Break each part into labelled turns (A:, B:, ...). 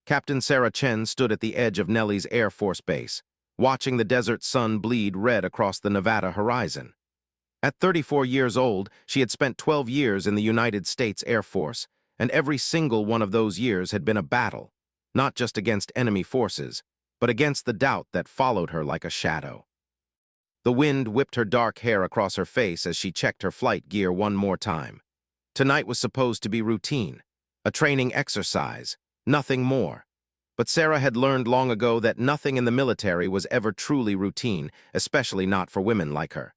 A: Captain Sarah Chen stood at the edge of Nellie's Air Force Base, watching the desert sun bleed red across the Nevada horizon. At 34 years old, she had spent 12 years in the United States Air Force, and every single one of those years had been a battle, not just against enemy forces, but against the doubt that followed her like a shadow. The wind whipped her dark hair across her face as she checked her flight gear one more time. Tonight was supposed to be routine, a training exercise, nothing more. But Sarah had learned long ago that nothing in the military was ever truly routine, especially not for women like her.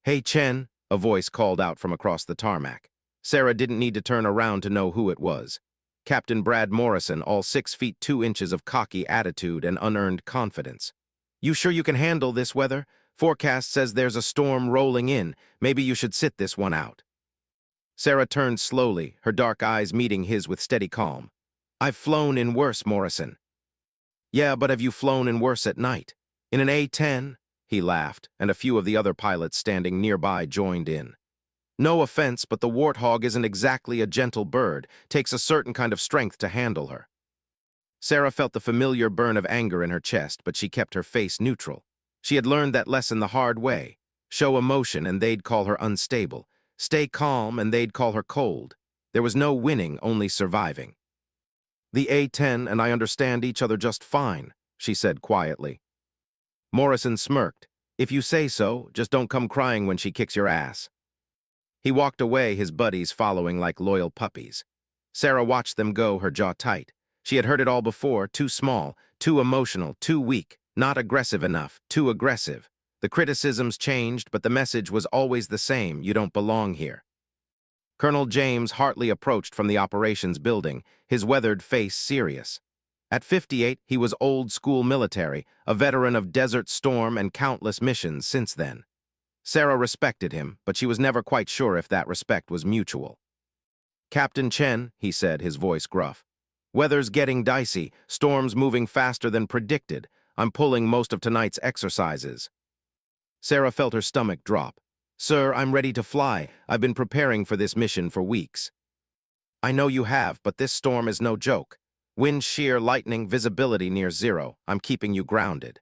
A: "Hey, Chen," a voice called out from across the tarmac. Sarah didn't need to turn around to know who it was. Captain Brad Morrison, all 6 feet 2 inches of cocky attitude and unearned confidence. "You sure you can handle this weather? Forecast says there's a storm rolling in. Maybe you should sit this one out." Sarah turned slowly, her dark eyes meeting his with steady calm. "I've flown in worse, Morrison." "Yeah, but have you flown in worse at night? In an A-10? He laughed, and a few of the other pilots standing nearby joined in. "No offense, but the Warthog isn't exactly a gentle bird. Takes a certain kind of strength to handle her." Sarah felt the familiar burn of anger in her chest, but she kept her face neutral. She had learned that lesson the hard way. Show emotion and they'd call her unstable. Stay calm and they'd call her cold. There was no winning, only surviving. "The A-10 and I understand each other just fine," she said quietly. Morrison smirked. "If you say so, just don't come crying when she kicks your ass." He walked away, his buddies following like loyal puppies. Sarah watched them go, her jaw tight. She had heard it all before, too small, too emotional, too weak, not aggressive enough, too aggressive. The criticisms changed, but the message was always the same: you don't belong here. Colonel James Hartley approached from the operations building, his weathered face serious. At 58, he was old-school military, a veteran of Desert Storm and countless missions since then. Sarah respected him, but she was never quite sure if that respect was mutual. "Captain Chen," he said, his voice gruff. "Weather's getting dicey, storms moving faster than predicted. I'm pulling most of tonight's exercises." Sarah felt her stomach drop. "Sir, I'm ready to fly. I've been preparing for this mission for weeks." "I know you have, but this storm is no joke. Wind shear, lightning, visibility near zero. I'm keeping you grounded."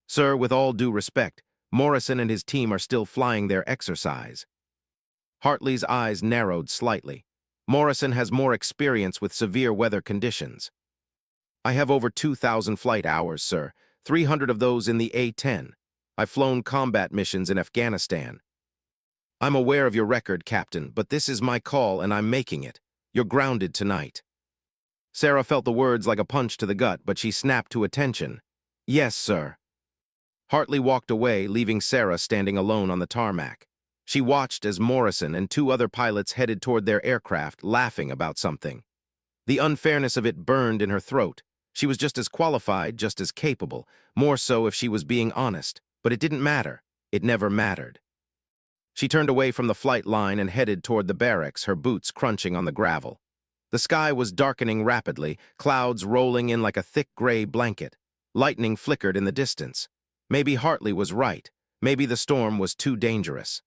A: "Sir, with all due respect, Morrison and his team are still flying their exercise." Hartley's eyes narrowed slightly. "Morrison has more experience with severe weather conditions." "I have over 2,000 flight hours, sir, 300 of those in the A-10. I've flown combat missions in Afghanistan." "I'm aware of your record, Captain, but this is my call and I'm making it. You're grounded tonight." Sarah felt the words like a punch to the gut, but she snapped to attention. "Yes, sir." Hartley walked away, leaving Sarah standing alone on the tarmac. She watched as Morrison and 2 other pilots headed toward their aircraft, laughing about something. The unfairness of it burned in her throat. She was just as qualified, just as capable, more so if she was being honest. But it didn't matter. It never mattered. She turned away from the flight line and headed toward the barracks, her boots crunching on the gravel. The sky was darkening rapidly, clouds rolling in like a thick gray blanket. Lightning flickered in the distance. Maybe Hartley was right. Maybe the storm was too dangerous.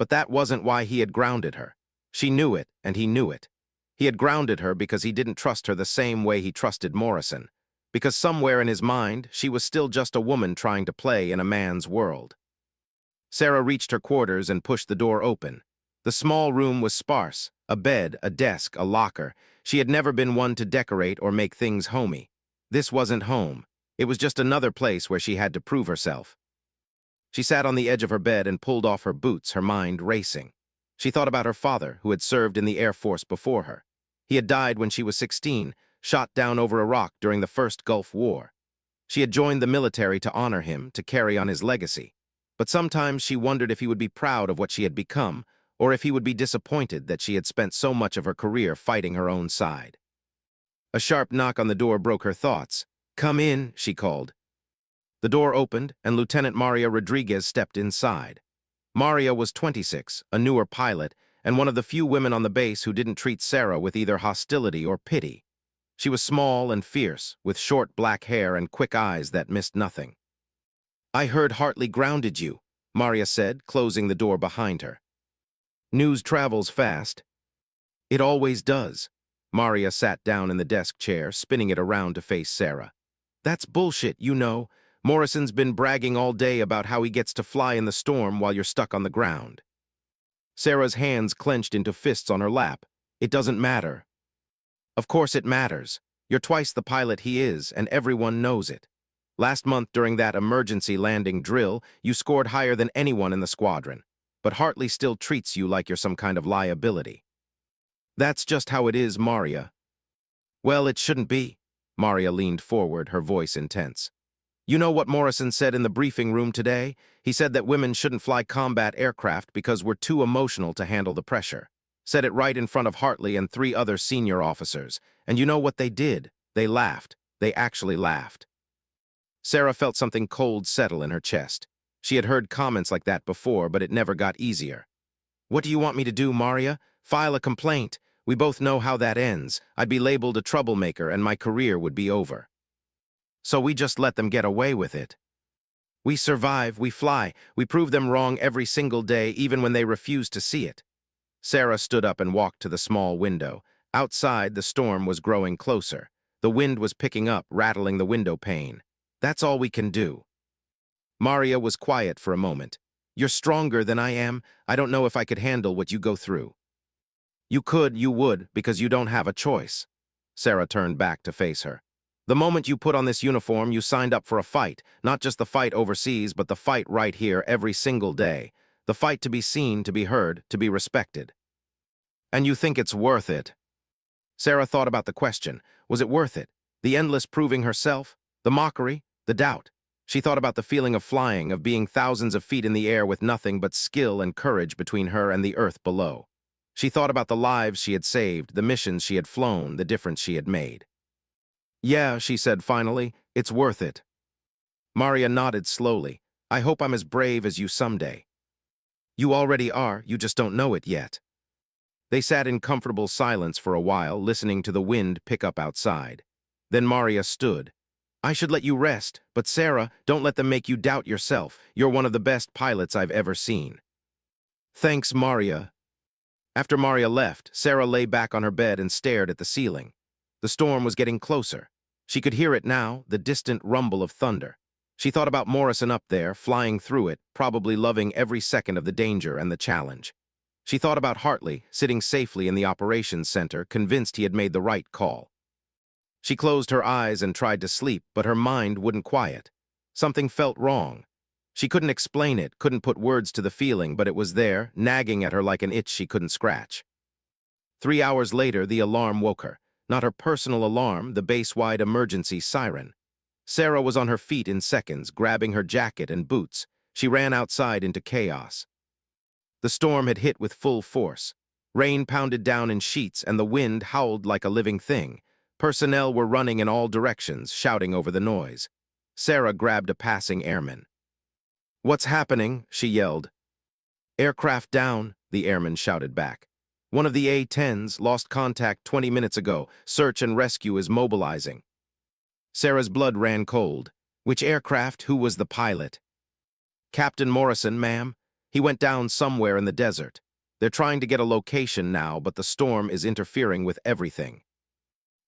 A: But that wasn't why he had grounded her. She knew it, and he knew it. He had grounded her because he didn't trust her the same way he trusted Morrison. Because somewhere in his mind, she was still just a woman trying to play in a man's world. Sarah reached her quarters and pushed the door open. The small room was sparse: a bed, a desk, a locker. She had never been one to decorate or make things homey. This wasn't home. It was just another place where she had to prove herself. She sat on the edge of her bed and pulled off her boots, her mind racing. She thought about her father, who had served in the Air Force before her. He had died when she was 16, shot down over Iraq during the First Gulf War. She had joined the military to honor him, to carry on his legacy. But sometimes she wondered if he would be proud of what she had become, or if he would be disappointed that she had spent so much of her career fighting her own side. A sharp knock on the door broke her thoughts. "Come in," she called. The door opened, and Lieutenant Maria Rodriguez stepped inside. Maria was 26, a newer pilot, and one of the few women on the base who didn't treat Sarah with either hostility or pity. She was small and fierce, with short black hair and quick eyes that missed nothing. "I heard Hartley grounded you," Maria said, closing the door behind her. "News travels fast." "It always does." Maria sat down in the desk chair, spinning it around to face Sarah. That's bullshit, you know. Morrison's been bragging all day about how he gets to fly in the storm while you're stuck on the ground. Sarah's hands clenched into fists on her lap. It doesn't matter. Of course it matters. You're twice the pilot he is, and everyone knows it. Last month during that emergency landing drill, you scored higher than anyone in the squadron. But Hartley still treats you like you're some kind of liability. That's just how it is, Maria. Well, it shouldn't be. Maria leaned forward, her voice intense. You know what Morrison said in the briefing room today? He said that women shouldn't fly combat aircraft because we're too emotional to handle the pressure. Said it right in front of Hartley and 3 other senior officers. And you know what they did? They laughed. They actually laughed. Sarah felt something cold settle in her chest. She had heard comments like that before, but it never got easier. What do you want me to do, Maria? File a complaint. We both know how that ends. I'd be labeled a troublemaker and my career would be over. So we just let them get away with it. We survive, we fly, we prove them wrong every single day, even when they refuse to see it. Sarah stood up and walked to the small window. Outside, the storm was growing closer. The wind was picking up, rattling the window pane. That's all we can do. Maria was quiet for a moment. You're stronger than I am. I don't know if I could handle what you go through. You could, you would, because you don't have a choice. Sarah turned back to face her. The moment you put on this uniform, you signed up for a fight, not just the fight overseas, but the fight right here every single day. The fight to be seen, to be heard, to be respected. And you think it's worth it? Sarah thought about the question. Was it worth it? The endless proving herself? The mockery? The doubt? She thought about the feeling of flying, of being thousands of feet in the air with nothing but skill and courage between her and the earth below. She thought about the lives she had saved, the missions she had flown, the difference she had made. Yeah, she said finally, it's worth it. Maria nodded slowly. I hope I'm as brave as you someday. You already are, you just don't know it yet. They sat in comfortable silence for a while, listening to the wind pick up outside. Then Maria stood. I should let you rest, but Sarah, don't let them make you doubt yourself. You're one of the best pilots I've ever seen. Thanks, Maria. After Maria left, Sarah lay back on her bed and stared at the ceiling. The storm was getting closer. She could hear it now, the distant rumble of thunder. She thought about Morrison up there, flying through it, probably loving every second of the danger and the challenge. She thought about Hartley, sitting safely in the operations center, convinced he had made the right call. She closed her eyes and tried to sleep, but her mind wouldn't quiet. Something felt wrong. She couldn't explain it, couldn't put words to the feeling, but it was there, nagging at her like an itch she couldn't scratch. 3 hours later, the alarm woke her. Not her personal alarm, the base-wide emergency siren. Sarah was on her feet in seconds, grabbing her jacket and boots. She ran outside into chaos. The storm had hit with full force. Rain pounded down in sheets and the wind howled like a living thing. Personnel were running in all directions, shouting over the noise. Sarah grabbed a passing airman. What's happening? She yelled. Aircraft down, the airman shouted back. One of the A-10’s lost contact 20 minutes ago. Search and rescue is mobilizing. Sarah's blood ran cold. Which aircraft? Who was the pilot? Captain Morrison, ma'am. He went down somewhere in the desert. They're trying to get a location now, but the storm is interfering with everything.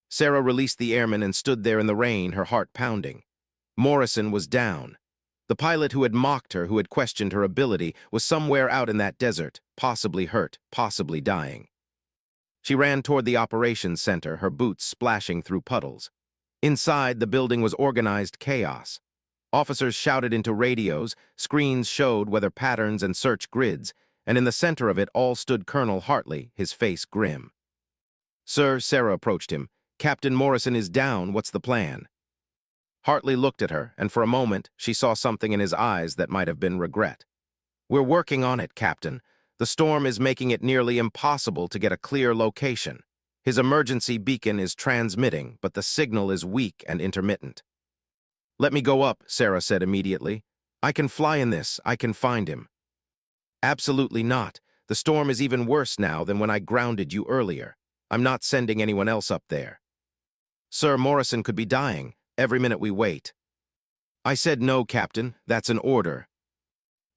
A: Sarah released the airman and stood there in the rain, her heart pounding. Morrison was down. The pilot who had mocked her, who had questioned her ability, was somewhere out in that desert, possibly hurt, possibly dying. She ran toward the operations center, her boots splashing through puddles. Inside, the building was organized chaos. Officers shouted into radios, screens showed weather patterns and search grids, and in the center of it all stood Colonel Hartley, his face grim. Sir, Sarah approached him. Captain Morrison is down, what's the plan? Hartley looked at her, and for a moment she saw something in his eyes that might have been regret. We're working on it, Captain. The storm is making it nearly impossible to get a clear location. His emergency beacon is transmitting, but the signal is weak and intermittent. Let me go up, Sarah said immediately. I can fly in this, I can find him. Absolutely not. The storm is even worse now than when I grounded you earlier. I'm not sending anyone else up there. Sir, Morrison could be dying every minute we wait. I said no, Captain. That's an order.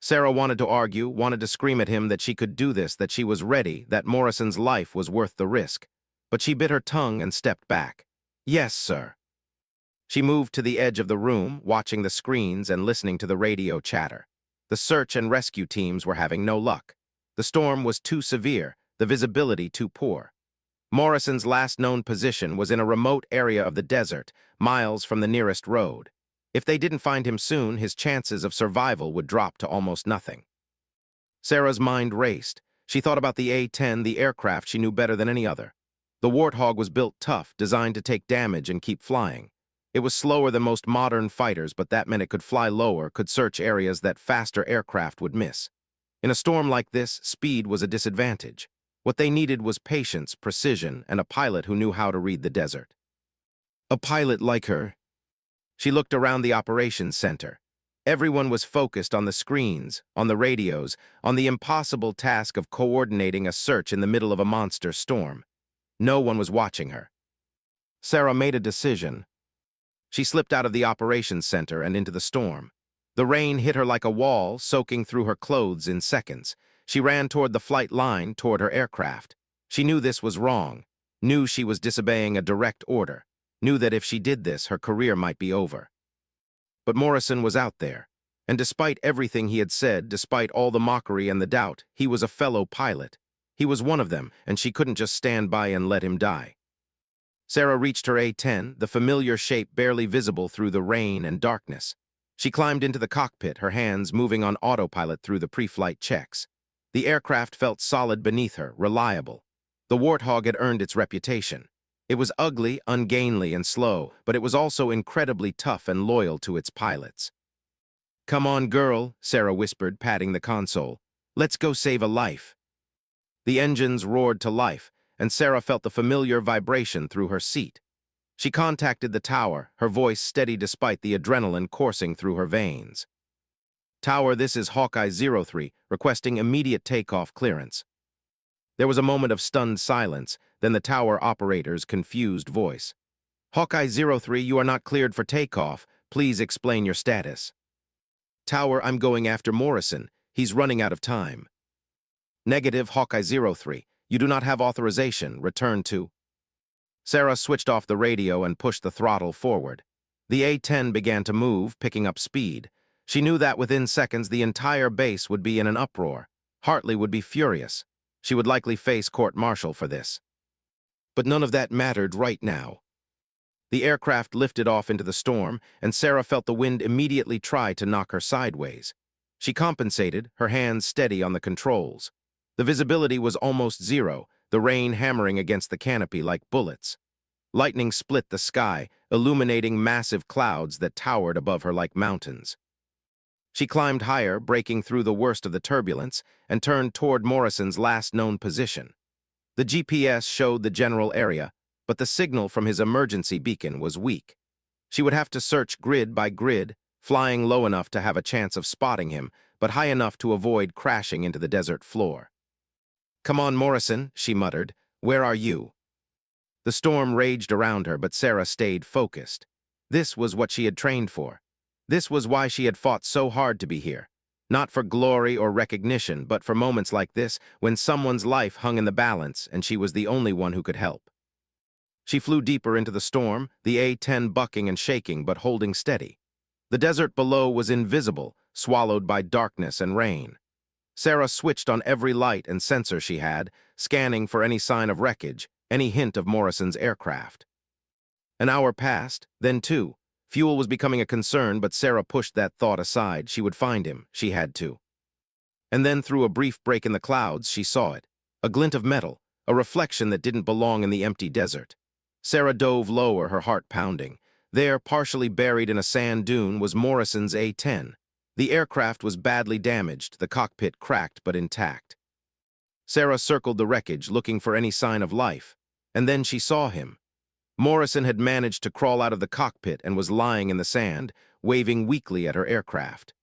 A: Sarah wanted to argue, wanted to scream at him that she could do this, that she was ready, that Morrison's life was worth the risk. but she bit her tongue and stepped back. "Yes, sir." She moved to the edge of the room, watching the screens and listening to the radio chatter. The search and rescue teams were having no luck. The storm was too severe, the visibility too poor. Morrison's last known position was in a remote area of the desert, miles from the nearest road. If they didn't find him soon, his chances of survival would drop to almost nothing. Sarah's mind raced. She thought about the A-10, the aircraft she knew better than any other. The Warthog was built tough, designed to take damage and keep flying. It was slower than most modern fighters, but that meant it could fly lower, could search areas that faster aircraft would miss. In a storm like this, speed was a disadvantage. What they needed was patience, precision, and a pilot who knew how to read the desert. A pilot like her. She looked around the operations center. Everyone was focused on the screens, on the radios, on the impossible task of coordinating a search in the middle of a monster storm. No one was watching her. Sarah made a decision. She slipped out of the operations center and into the storm. The rain hit her like a wall, soaking through her clothes in seconds. She ran toward the flight line, toward her aircraft. She knew this was wrong, knew she was disobeying a direct order, knew that if she did this, her career might be over. But Morrison was out there, and despite everything he had said, despite all the mockery and the doubt, he was a fellow pilot. He was one of them, and she couldn't just stand by and let him die. Sarah reached her A-10, the familiar shape barely visible through the rain and darkness. She climbed into the cockpit, her hands moving on autopilot through the pre-flight checks. The aircraft felt solid beneath her, reliable. The Warthog had earned its reputation. It was ugly, ungainly, and slow, but it was also incredibly tough and loyal to its pilots. "Come on, girl," Sarah whispered, patting the console. "Let's go save a life." The engines roared to life, and Sarah felt the familiar vibration through her seat. She contacted the tower, her voice steady despite the adrenaline coursing through her veins. "Tower, this is Hawkeye 03, requesting immediate takeoff clearance." There was a moment of stunned silence, then the tower operator's confused voice. "Hawkeye 03, you are not cleared for takeoff. Please explain your status." "Tower, I'm going after Morrison. He's running out of time." "Negative, Hawkeye 03. You do not have authorization. Return to..." Sarah switched off the radio and pushed the throttle forward. The A-10 began to move, picking up speed. She knew that within seconds the entire base would be in an uproar. Hartley would be furious. She would likely face court-martial for this. But none of that mattered right now. The aircraft lifted off into the storm, and Sarah felt the wind immediately try to knock her sideways. She compensated, her hands steady on the controls. The visibility was almost zero, the rain hammering against the canopy like bullets. Lightning split the sky, illuminating massive clouds that towered above her like mountains. She climbed higher, breaking through the worst of the turbulence, and turned toward Morrison's last known position. The GPS showed the general area, but the signal from his emergency beacon was weak. She would have to search grid by grid, flying low enough to have a chance of spotting him, but high enough to avoid crashing into the desert floor. "Come on, Morrison," she muttered. "Where are you?" The storm raged around her, but Sarah stayed focused. This was what she had trained for. This was why she had fought so hard to be here. Not for glory or recognition, but for moments like this, when someone's life hung in the balance and she was the only one who could help. She flew deeper into the storm, the A-10 bucking and shaking but holding steady. The desert below was invisible, swallowed by darkness and rain. Sarah switched on every light and sensor she had, scanning for any sign of wreckage, any hint of Morrison's aircraft. An hour passed, then two. Fuel was becoming a concern, but Sarah pushed that thought aside. She would find him. She had to. And then through a brief break in the clouds, she saw it. A glint of metal, a reflection that didn't belong in the empty desert. Sarah dove lower, her heart pounding. There, partially buried in a sand dune, was Morrison's A-10. The aircraft was badly damaged, the cockpit cracked but intact. Sarah circled the wreckage, looking for any sign of life. And then she saw him. Morrison had managed to crawl out of the cockpit and was lying in the sand, waving weakly at her aircraft.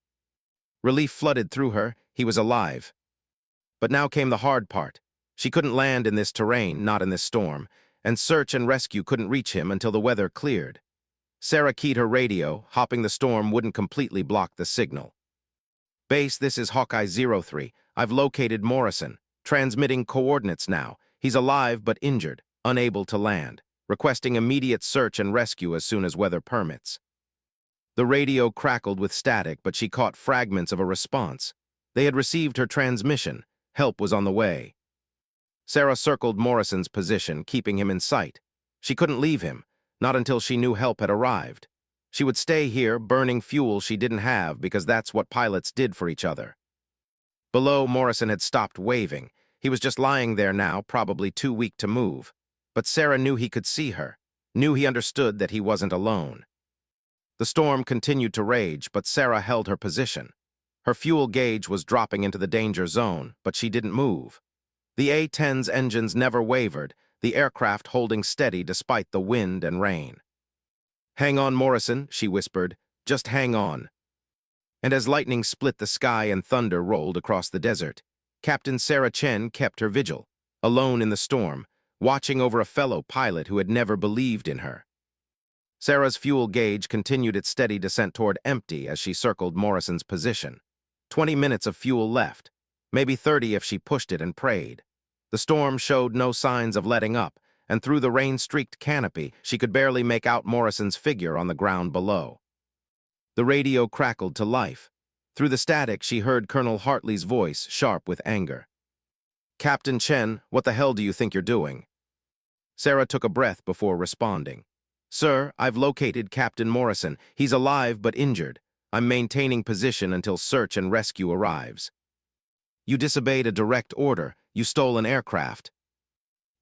A: Relief flooded through her. He was alive. But now came the hard part. She couldn't land in this terrain, not in this storm, and search and rescue couldn't reach him until the weather cleared. Sarah keyed her radio, hoping the storm wouldn't completely block the signal. "Base, this is Hawkeye 03. I've located Morrison. Transmitting coordinates now. He's alive but injured. unable to land, requesting immediate search and rescue as soon as weather permits. The radio crackled with static, but she caught fragments of a response. They had received her transmission. Help was on the way. Sarah circled Morrison's position, keeping him in sight. She couldn't leave him, not until she knew help had arrived. She would stay here, burning fuel she didn't have, because that's what pilots did for each other. Below, Morrison had stopped waving. He was just lying there now, probably too weak to move. But Sarah knew he could see her, knew he understood that he wasn't alone. The storm continued to rage, but Sarah held her position. Her fuel gauge was dropping into the danger zone, but she didn't move. The A-10's engines never wavered, the aircraft holding steady despite the wind and rain. "Hang on, Morrison," she whispered. "Just hang on." And as lightning split the sky and thunder rolled across the desert, Captain Sarah Chen kept her vigil, alone in the storm, watching over a fellow pilot who had never believed in her. Sarah's fuel gauge continued its steady descent toward empty as she circled Morrison's position. 20 minutes of fuel left, maybe 30 if she pushed it and prayed. The storm showed no signs of letting up, and through the rain-streaked canopy, she could barely make out Morrison's figure on the ground below. The radio crackled to life. Through the static, she heard Colonel Hartley's voice, sharp with anger. "Captain Chen, what the hell do you think you're doing?" Sarah took a breath before responding. "Sir, I've located Captain Morrison. He's alive but injured. I'm maintaining position until search and rescue arrives." "You disobeyed a direct order. You stole an aircraft."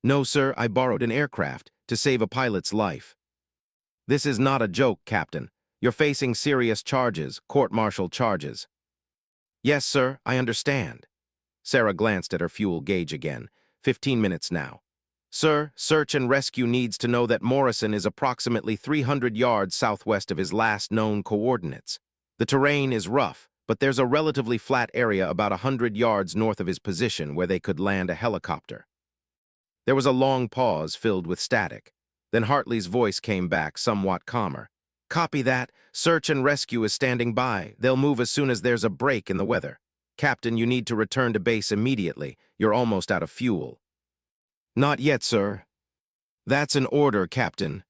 A: "No, sir, I borrowed an aircraft to save a pilot's life." "This is not a joke, Captain. You're facing serious charges, court-martial charges." "Yes, sir, I understand." Sarah glanced at her fuel gauge again. 15 minutes now. "Sir, search and rescue needs to know that Morrison is approximately 300 yards southwest of his last known coordinates. The terrain is rough, but there's a relatively flat area about 100 yards north of his position where they could land a helicopter." There was a long pause filled with static. Then Hartley's voice came back, somewhat calmer. "Copy that. Search and rescue is standing by. They'll move as soon as there's a break in the weather. Captain, you need to return to base immediately. You're almost out of fuel." "Not yet, sir." "That's an order, Captain."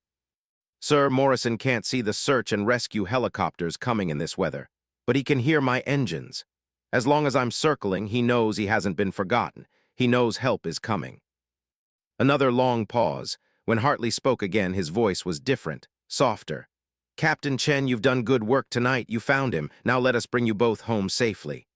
A: "Sir, Morrison can't see the search and rescue helicopters coming in this weather, but he can hear my engines. As long as I'm circling, he knows he hasn't been forgotten. He knows help is coming." Another long pause. When Hartley spoke again, his voice was different, softer. "Captain Chen, you've done good work tonight. You found him. Now let us bring you both home safely."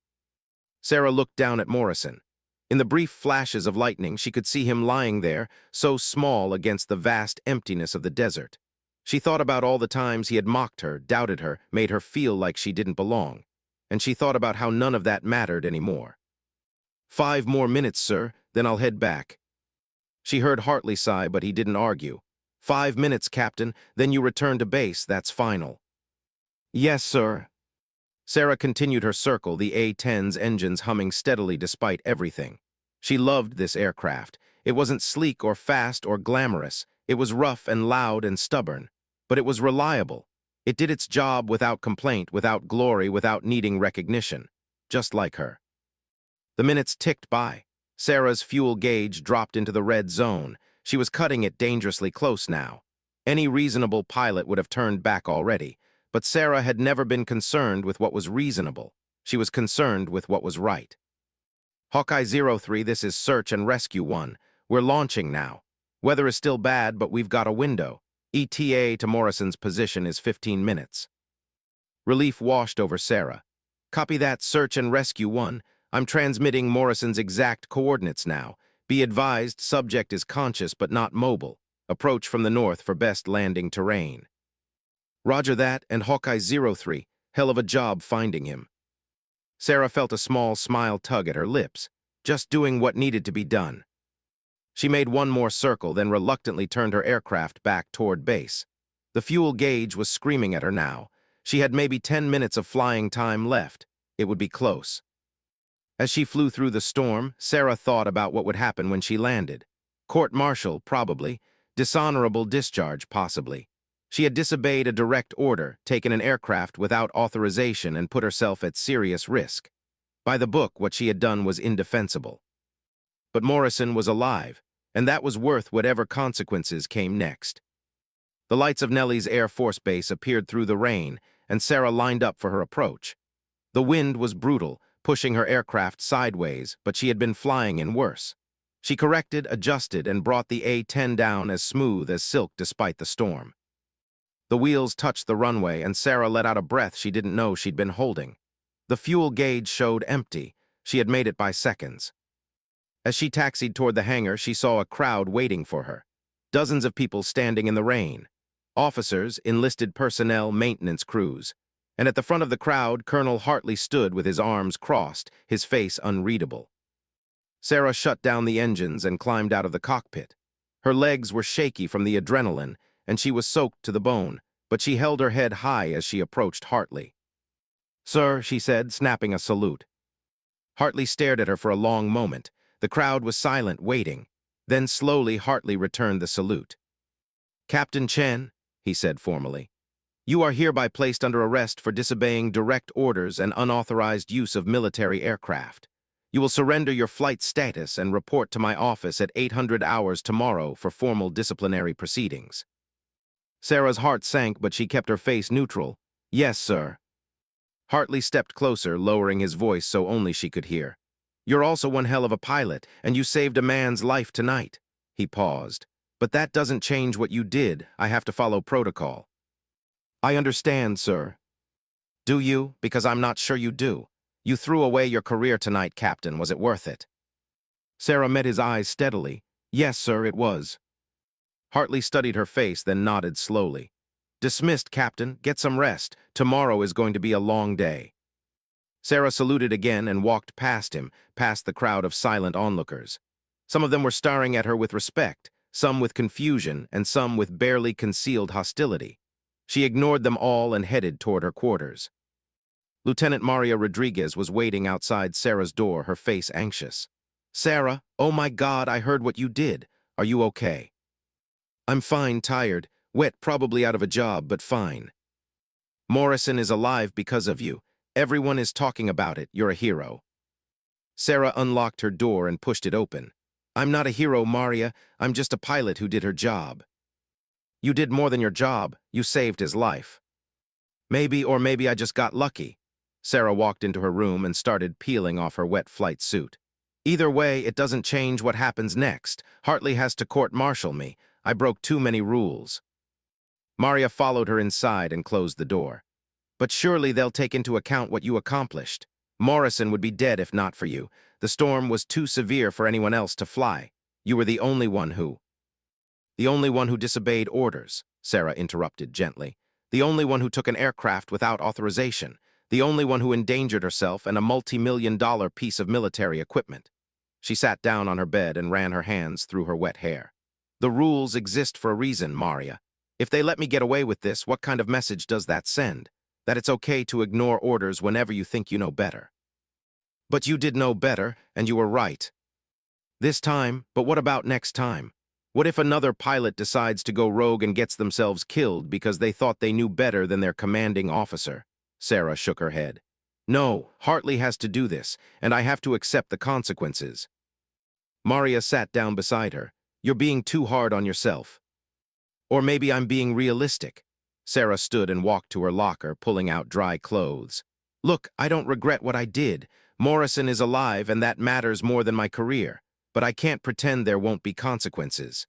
A: Sarah looked down at Morrison. In the brief flashes of lightning, she could see him lying there, so small against the vast emptiness of the desert. She thought about all the times he had mocked her, doubted her, made her feel like she didn't belong. And she thought about how none of that mattered anymore. "5 more minutes, sir, then I'll head back." She heard Hartley sigh, but he didn't argue. 5 minutes, Captain, then you return to base. That's final." "Yes, sir." Sarah continued her circle, the A-10's engines humming steadily despite everything. She loved this aircraft. It wasn't sleek or fast or glamorous. It was rough and loud and stubborn. But it was reliable. It did its job without complaint, without glory, without needing recognition. Just like her. The minutes ticked by. Sarah's fuel gauge dropped into the red zone. She was cutting it dangerously close now. Any reasonable pilot would have turned back already, but Sarah had never been concerned with what was reasonable. She was concerned with what was right. "Hawkeye 03, this is Search and Rescue 1. We're launching now. Weather is still bad, but we've got a window. ETA to Morrison's position is 15 minutes. Relief washed over Sarah. "Copy that, Search and Rescue 1. I'm transmitting Morrison's exact coordinates now. Be advised, subject is conscious but not mobile. Approach from the north for best landing terrain." "Roger that, and Hawkeye 03. Hell of a job finding him." Sarah felt a small smile tug at her lips, just doing what needed to be done. She made one more circle, then reluctantly turned her aircraft back toward base. The fuel gauge was screaming at her now. She had maybe 10 minutes of flying time left. It would be close. As she flew through the storm, Sarah thought about what would happen when she landed. Court-martial, probably. Dishonorable discharge, possibly. She had disobeyed a direct order, taken an aircraft without authorization, and put herself at serious risk. By the book, what she had done was indefensible. But Morrison was alive. and that was worth whatever consequences came next. The lights of Nellie's Air Force Base appeared through the rain, and Sarah lined up for her approach. The wind was brutal, pushing her aircraft sideways, but she had been flying in worse. She corrected, adjusted, and brought the A-10 down as smooth as silk despite the storm. The wheels touched the runway, and Sarah let out a breath she didn't know she'd been holding. The fuel gauge showed empty. She had made it by seconds. As she taxied toward the hangar, she saw a crowd waiting for her. Dozens of people standing in the rain. Officers, enlisted personnel, maintenance crews. And at the front of the crowd, Colonel Hartley stood with his arms crossed, his face unreadable. Sarah shut down the engines and climbed out of the cockpit. Her legs were shaky from the adrenaline, and she was soaked to the bone, but she held her head high as she approached Hartley. "Sir," she said, snapping a salute. Hartley stared at her for a long moment. The crowd was silent, waiting. Then slowly Hartley returned the salute. "Captain Chen," he said formally, "you are hereby placed under arrest for disobeying direct orders and unauthorized use of military aircraft. You will surrender your flight status and report to my office at 800 hours tomorrow for formal disciplinary proceedings." Sarah's heart sank, but she kept her face neutral. "Yes, sir." Hartley stepped closer, lowering his voice so only she could hear. "You're also one hell of a pilot, and you saved a man's life tonight." He paused. "But that doesn't change what you did. I have to follow protocol." "I understand, sir." "Do you? Because I'm not sure you do. You threw away your career tonight, Captain. Was it worth it?" Sarah met his eyes steadily. "Yes, sir, it was." Hartley studied her face, then nodded slowly. "Dismissed, Captain. Get some rest. Tomorrow is going to be a long day." Sarah saluted again and walked past him, past the crowd of silent onlookers. Some of them were staring at her with respect, some with confusion, and some with barely concealed hostility. She ignored them all and headed toward her quarters. Lieutenant Maria Rodriguez was waiting outside Sarah's door, her face anxious. "Sarah, oh my God, I heard what you did. Are you okay?" "I'm fine, tired, wet, probably out of a job, but fine." "Morrison is alive because of you. Everyone is talking about it. You're a hero." Sarah unlocked her door and pushed it open. "I'm not a hero, Maria. I'm just a pilot who did her job." "You did more than your job. You saved his life." "Maybe, or maybe I just got lucky." Sarah walked into her room and started peeling off her wet flight suit. "Either way, it doesn't change what happens next. Hartley has to court-martial me. I broke too many rules." Maria followed her inside and closed the door. "But surely they'll take into account what you accomplished. Morrison would be dead if not for you. The storm was too severe for anyone else to fly. You were the only one who—" "The only one who disobeyed orders," Sarah interrupted gently. "The only one who took an aircraft without authorization. The only one who endangered herself and a multi-million-dollar piece of military equipment." She sat down on her bed and ran her hands through her wet hair. "The rules exist for a reason, Maria. If they let me get away with this, what kind of message does that send? That it's okay to ignore orders whenever you think you know better." "But you did know better, and you were right. This time, but what about next time? What if another pilot decides to go rogue and gets themselves killed because they thought they knew better than their commanding officer?" Sarah shook her head. "No, Hartley has to do this, and I have to accept the consequences." Maria sat down beside her. "You're being too hard on yourself." "Or maybe I'm being realistic." Sarah stood and walked to her locker, pulling out dry clothes. "Look, I don't regret what I did. Morrison is alive, and that matters more than my career. But I can't pretend there won't be consequences."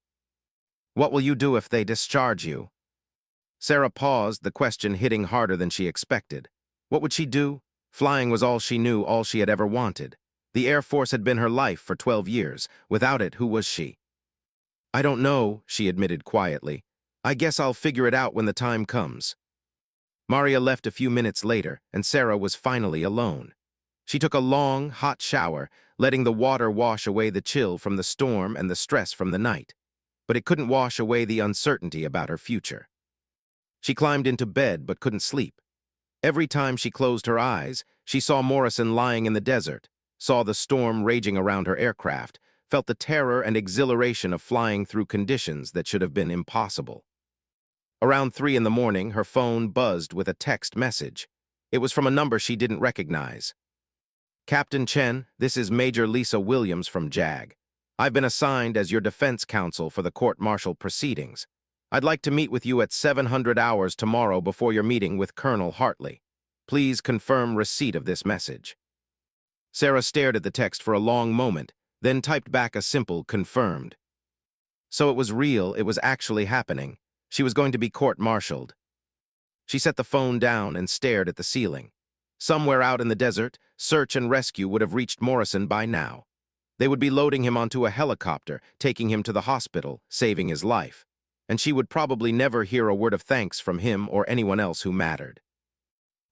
A: "What will you do if they discharge you?" Sarah paused, the question hitting harder than she expected. What would she do? Flying was all she knew, all she had ever wanted. The Air Force had been her life for 12 years. Without it, who was she? "I don't know," she admitted quietly. "I guess I'll figure it out when the time comes." Maria left a few minutes later, and Sarah was finally alone. She took a long, hot shower, letting the water wash away the chill from the storm and the stress from the night. But it couldn't wash away the uncertainty about her future. She climbed into bed but couldn't sleep. Every time she closed her eyes, she saw Morrison lying in the desert, saw the storm raging around her aircraft, felt the terror and exhilaration of flying through conditions that should have been impossible. Around 3 in the morning, her phone buzzed with a text message. It was from a number she didn't recognize. "Captain Chen, this is Major Lisa Williams from JAG. I've been assigned as your defense counsel for the court-martial proceedings. I'd like to meet with you at 700 hours tomorrow before your meeting with Colonel Hartley. Please confirm receipt of this message." Sarah stared at the text for a long moment, then typed back a simple "confirmed." So it was real, it was actually happening. She was going to be court-martialed. She set the phone down and stared at the ceiling. Somewhere out in the desert, search and rescue would have reached Morrison by now. They would be loading him onto a helicopter, taking him to the hospital, saving his life. And she would probably never hear a word of thanks from him or anyone else who mattered.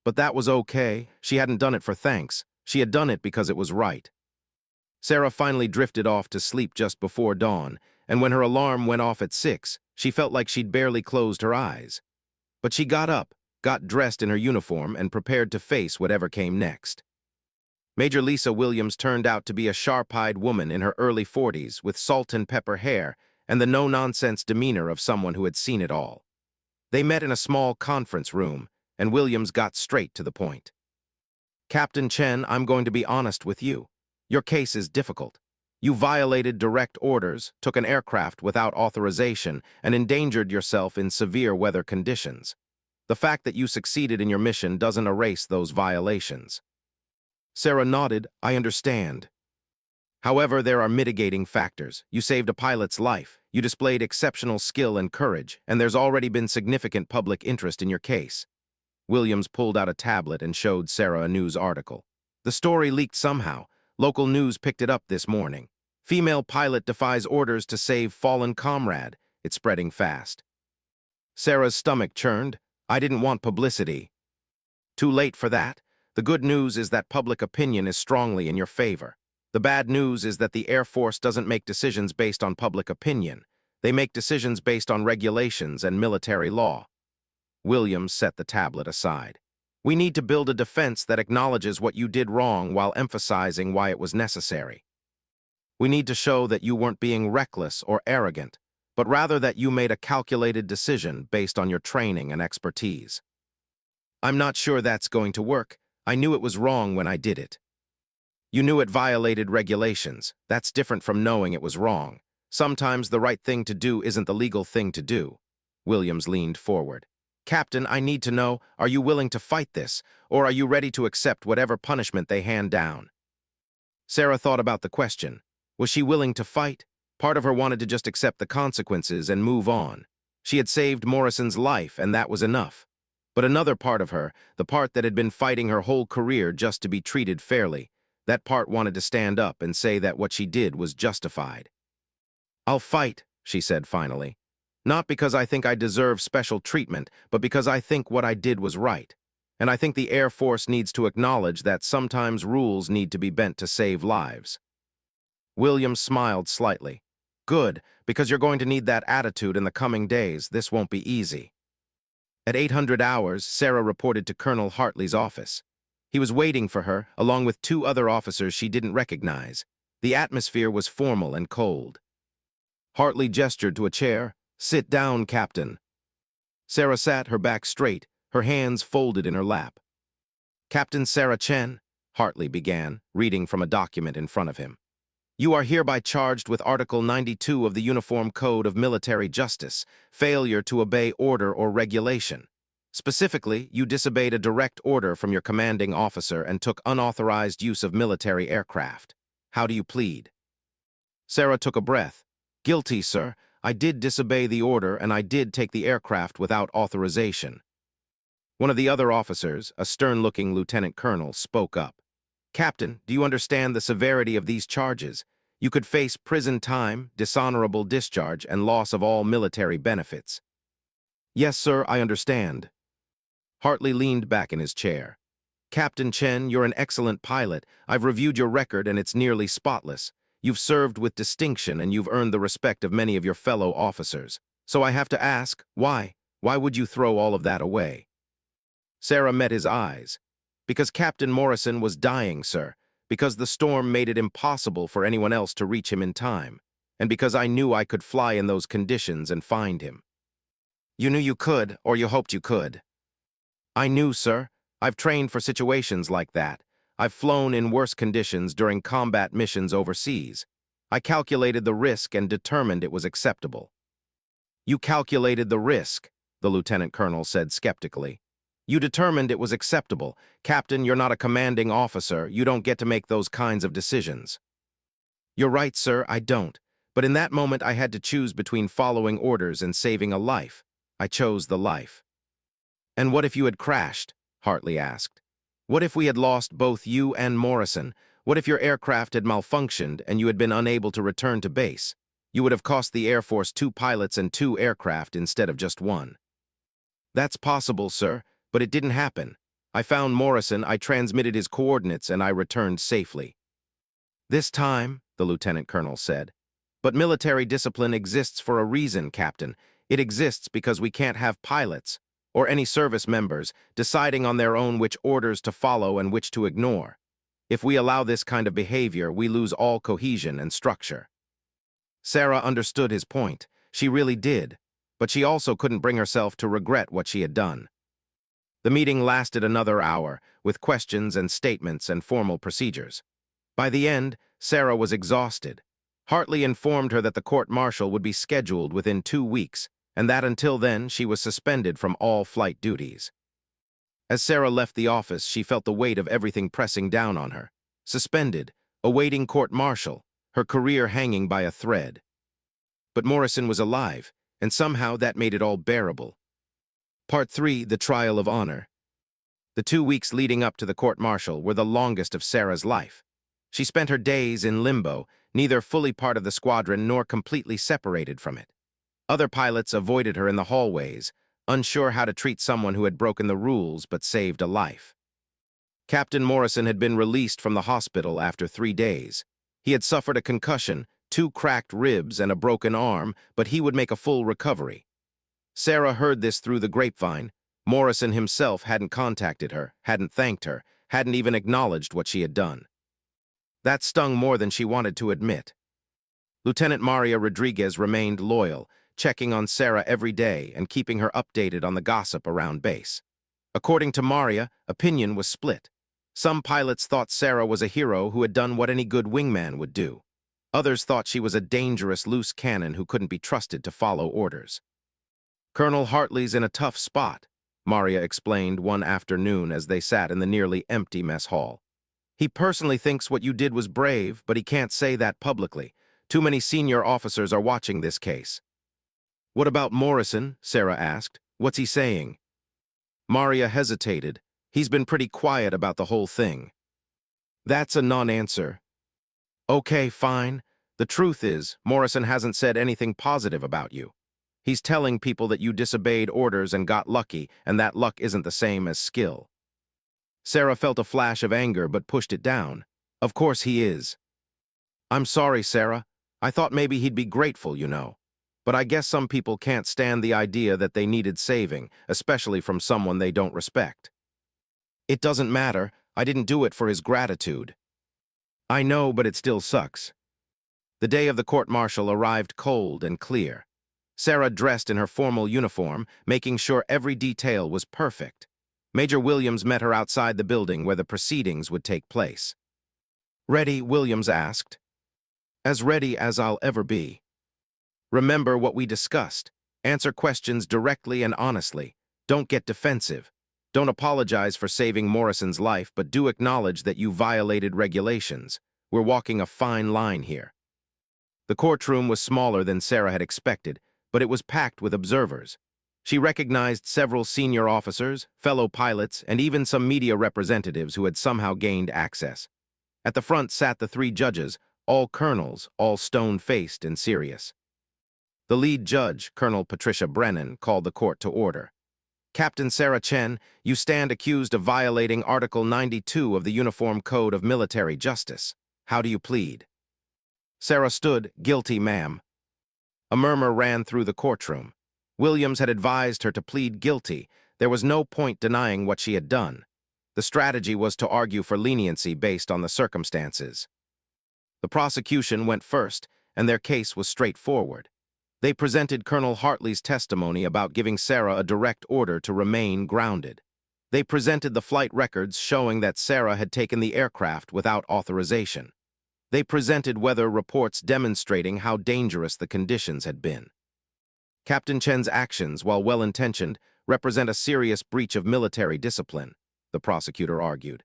A: But that was okay. She hadn't done it for thanks. She had done it because it was right. Sarah finally drifted off to sleep just before dawn, and when her alarm went off at 6, she felt like she'd barely closed her eyes. But she got up, got dressed in her uniform, and prepared to face whatever came next. Major Lisa Williams turned out to be a sharp-eyed woman in her early 40s with salt and pepper hair and the no-nonsense demeanor of someone who had seen it all. They met in a small conference room, and Williams got straight to the point. "Captain Chen, I'm going to be honest with you. Your case is difficult. You violated direct orders, took an aircraft without authorization, and endangered yourself in severe weather conditions. The fact that you succeeded in your mission doesn't erase those violations." Sarah nodded. "I understand. However, there are mitigating factors. You saved a pilot's life, you displayed exceptional skill and courage, and there's already been significant public interest in your case." Williams pulled out a tablet and showed Sarah a news article. "The story leaked somehow. Local news picked it up this morning. Female pilot defies orders to save fallen comrade. It's spreading fast." Sarah's stomach churned. "I didn't want publicity." "Too late for that. The good news is that public opinion is strongly in your favor. The bad news is that the Air Force doesn't make decisions based on public opinion. They make decisions based on regulations and military law." Williams set the tablet aside. "We need to build a defense that acknowledges what you did wrong while emphasizing why it was necessary. We need to show that you weren't being reckless or arrogant, but rather that you made a calculated decision based on your training and expertise." "I'm not sure that's going to work. I knew it was wrong when I did it." "You knew it violated regulations. That's different from knowing it was wrong. Sometimes the right thing to do isn't the legal thing to do." Williams leaned forward. "Captain, I need to know, are you willing to fight this, or are you ready to accept whatever punishment they hand down?" Sarah thought about the question. Was she willing to fight? Part of her wanted to just accept the consequences and move on. She had saved Morrison's life, and that was enough. But another part of her, the part that had been fighting her whole career just to be treated fairly, that part wanted to stand up and say that what she did was justified. "I'll fight," she said finally. "Not because I think I deserve special treatment, but because I think what I did was right. And I think the Air Force needs to acknowledge that sometimes rules need to be bent to save lives." Williams smiled slightly. "Good, because you're going to need that attitude in the coming days. This won't be easy." At 800 hours, Sarah reported to Colonel Hartley's office. He was waiting for her, along with 2 other officers she didn't recognize. The atmosphere was formal and cold. Hartley gestured to a chair. "Sit down, Captain." Sarah sat, her back straight, her hands folded in her lap. "Captain Sarah Chen," Hartley began, reading from a document in front of him. "You are hereby charged with Article 92 of the Uniform Code of Military Justice, failure to obey order or regulation. Specifically, you disobeyed a direct order from your commanding officer and took unauthorized use of military aircraft. How do you plead?" Sarah took a breath. "Guilty, sir. I did disobey the order and I did take the aircraft without authorization." One of the other officers, a stern-looking lieutenant colonel, spoke up. "Captain, do you understand the severity of these charges? You could face prison time, dishonorable discharge, and loss of all military benefits." "Yes, sir, I understand." Hartley leaned back in his chair. "Captain Chen, you're an excellent pilot. I've reviewed your record and it's nearly spotless. You've served with distinction and you've earned the respect of many of your fellow officers. So I have to ask, why? Why would you throw all of that away?" Sarah met his eyes. "Because Captain Morrison was dying, sir. Because the storm made it impossible for anyone else to reach him in time. And because I knew I could fly in those conditions and find him." "You knew you could, or you hoped you could?" "I knew, sir. I've trained for situations like that. I've flown in worse conditions during combat missions overseas. I calculated the risk and determined it was acceptable. You calculated the risk, the lieutenant colonel said skeptically. You determined it was acceptable. Captain, you're not a commanding officer. You don't get to make those kinds of decisions. You're right, sir, I don't. But in that moment I had to choose between following orders and saving a life. I chose the life. And what if you had crashed? Hartley asked. What if we had lost both you and Morrison? What if your aircraft had malfunctioned and you had been unable to return to base? You would have cost the Air Force 2 pilots and 2 aircraft instead of just 1. That's possible, sir, but it didn't happen. I found Morrison, I transmitted his coordinates, and I returned safely. This time, the lieutenant colonel said. But military discipline exists for a reason, Captain. It exists because we can't have pilots, or any service members, deciding on their own which orders to follow and which to ignore. If we allow this kind of behavior, we lose all cohesion and structure. Sarah understood his point. She really did, but she also couldn't bring herself to regret what she had done. The meeting lasted another hour, with questions and statements and formal procedures. By the end, Sarah was exhausted. Hartley informed her that the court-martial would be scheduled within 2 weeks, and that until then she was suspended from all flight duties. As Sarah left the office, she felt the weight of everything pressing down on her. Suspended, awaiting court-martial, her career hanging by a thread. But Morrison was alive, and somehow that made it all bearable. Part 3, The Trial of Honor. The 2 weeks leading up to the court-martial were the longest of Sarah's life. She spent her days in limbo, neither fully part of the squadron nor completely separated from it. Other pilots avoided her in the hallways, unsure how to treat someone who had broken the rules but saved a life. Captain Morrison had been released from the hospital after 3 days. He had suffered a concussion, 2 cracked ribs, and a broken arm, but he would make a full recovery. Sarah heard this through the grapevine. Morrison himself hadn't contacted her, hadn't thanked her, hadn't even acknowledged what she had done. That stung more than she wanted to admit. Lieutenant Maria Rodriguez remained loyal, checking on Sarah every day and keeping her updated on the gossip around base. According to Maria, opinion was split. Some pilots thought Sarah was a hero who had done what any good wingman would do. Others thought she was a dangerous loose cannon who couldn't be trusted to follow orders. Colonel Hartley's in a tough spot, Maria explained one afternoon as they sat in the nearly empty mess hall. He personally thinks what you did was brave, but he can't say that publicly. Too many senior officers are watching this case. What about Morrison? Sarah asked. What's he saying? Maria hesitated. He's been pretty quiet about the whole thing. That's a non-answer. Okay, fine. The truth is, Morrison hasn't said anything positive about you. He's telling people that you disobeyed orders and got lucky, and that luck isn't the same as skill. Sarah felt a flash of anger but pushed it down. Of course he is. I'm sorry, Sarah. I thought maybe he'd be grateful, you know. But I guess some people can't stand the idea that they needed saving, especially from someone they don't respect. It doesn't matter. I didn't do it for his gratitude. I know, but it still sucks. The day of the court-martial arrived cold and clear. Sarah dressed in her formal uniform, making sure every detail was perfect. Major Williams met her outside the building where the proceedings would take place. Ready? Williams asked. As ready as I'll ever be. Remember what we discussed. Answer questions directly and honestly. Don't get defensive. Don't apologize for saving Morrison's life, but do acknowledge that you violated regulations. We're walking a fine line here. The courtroom was smaller than Sarah had expected, but it was packed with observers. She recognized several senior officers, fellow pilots, and even some media representatives who had somehow gained access. At the front sat the 3 judges, all colonels, all stone-faced and serious. The lead judge, Colonel Patricia Brennan, called the court to order. Captain Sarah Chen, you stand accused of violating Article 92 of the Uniform Code of Military Justice. How do you plead? Sarah stood, guilty, ma'am. A murmur ran through the courtroom. Williams had advised her to plead guilty. There was no point denying what she had done. The strategy was to argue for leniency based on the circumstances. The prosecution went first, and their case was straightforward. They presented Colonel Hartley's testimony about giving Sarah a direct order to remain grounded. They presented the flight records showing that Sarah had taken the aircraft without authorization. They presented weather reports demonstrating how dangerous the conditions had been. Captain Chen's actions, while well-intentioned, represent a serious breach of military discipline, the prosecutor argued.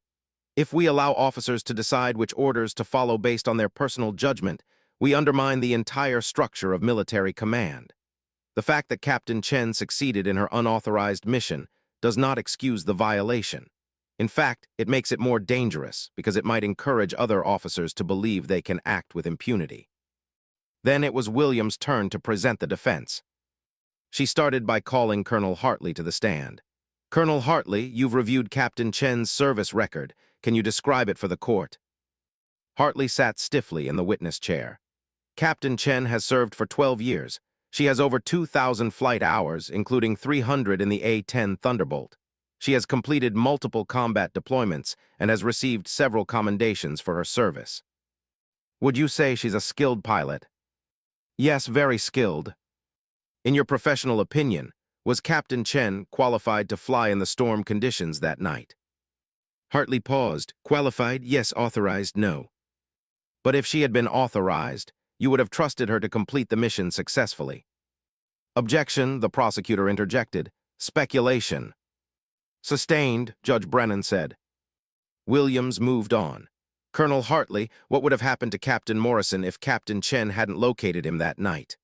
A: If we allow officers to decide which orders to follow based on their personal judgment, we undermine the entire structure of military command. The fact that Captain Chen succeeded in her unauthorized mission does not excuse the violation. In fact, it makes it more dangerous because it might encourage other officers to believe they can act with impunity. Then it was Williams' turn to present the defense. She started by calling Colonel Hartley to the stand. "Colonel Hartley, you've reviewed Captain Chen's service record. Can you describe it for the court?" Hartley sat stiffly in the witness chair. "Captain Chen has served for 12 years. She has over 2,000 flight hours, including 300 in the A-10 Thunderbolt. She has completed multiple combat deployments and has received several commendations for her service." "Would you say she's a skilled pilot?" "Yes, very skilled." "In your professional opinion, was Captain Chen qualified to fly in the storm conditions that night?" Hartley paused. "Qualified, yes. Authorized, no." "But if she had been authorized, you would have trusted her to complete the mission successfully." "Objection," the prosecutor interjected. "Speculation." "Sustained," Judge Brennan said. Williams moved on. "Colonel Hartley, what would have happened to Captain Morrison if Captain Chen hadn't located him that night?"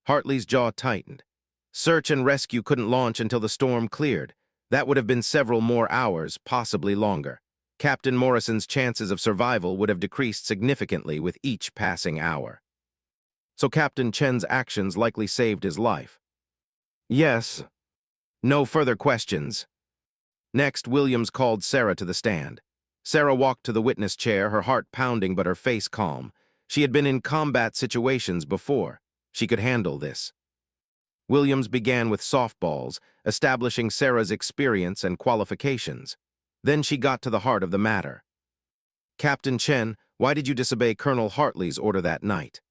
A: Hartley's jaw tightened. "Search and rescue couldn't launch until the storm cleared. That would have been several more hours, possibly longer. Captain Morrison's chances of survival would have decreased significantly with each passing hour." "So Captain Chen's actions likely saved his life?" "Yes." "No further questions." Next, Williams called Sarah to the stand. Sarah walked to the witness chair, her heart pounding but her face calm. She had been in combat situations before. She could handle this. Williams began with softballs, establishing Sarah's experience and qualifications. Then she got to the heart of the matter. "Captain Chen, why did you disobey Colonel Hartley's order that night?"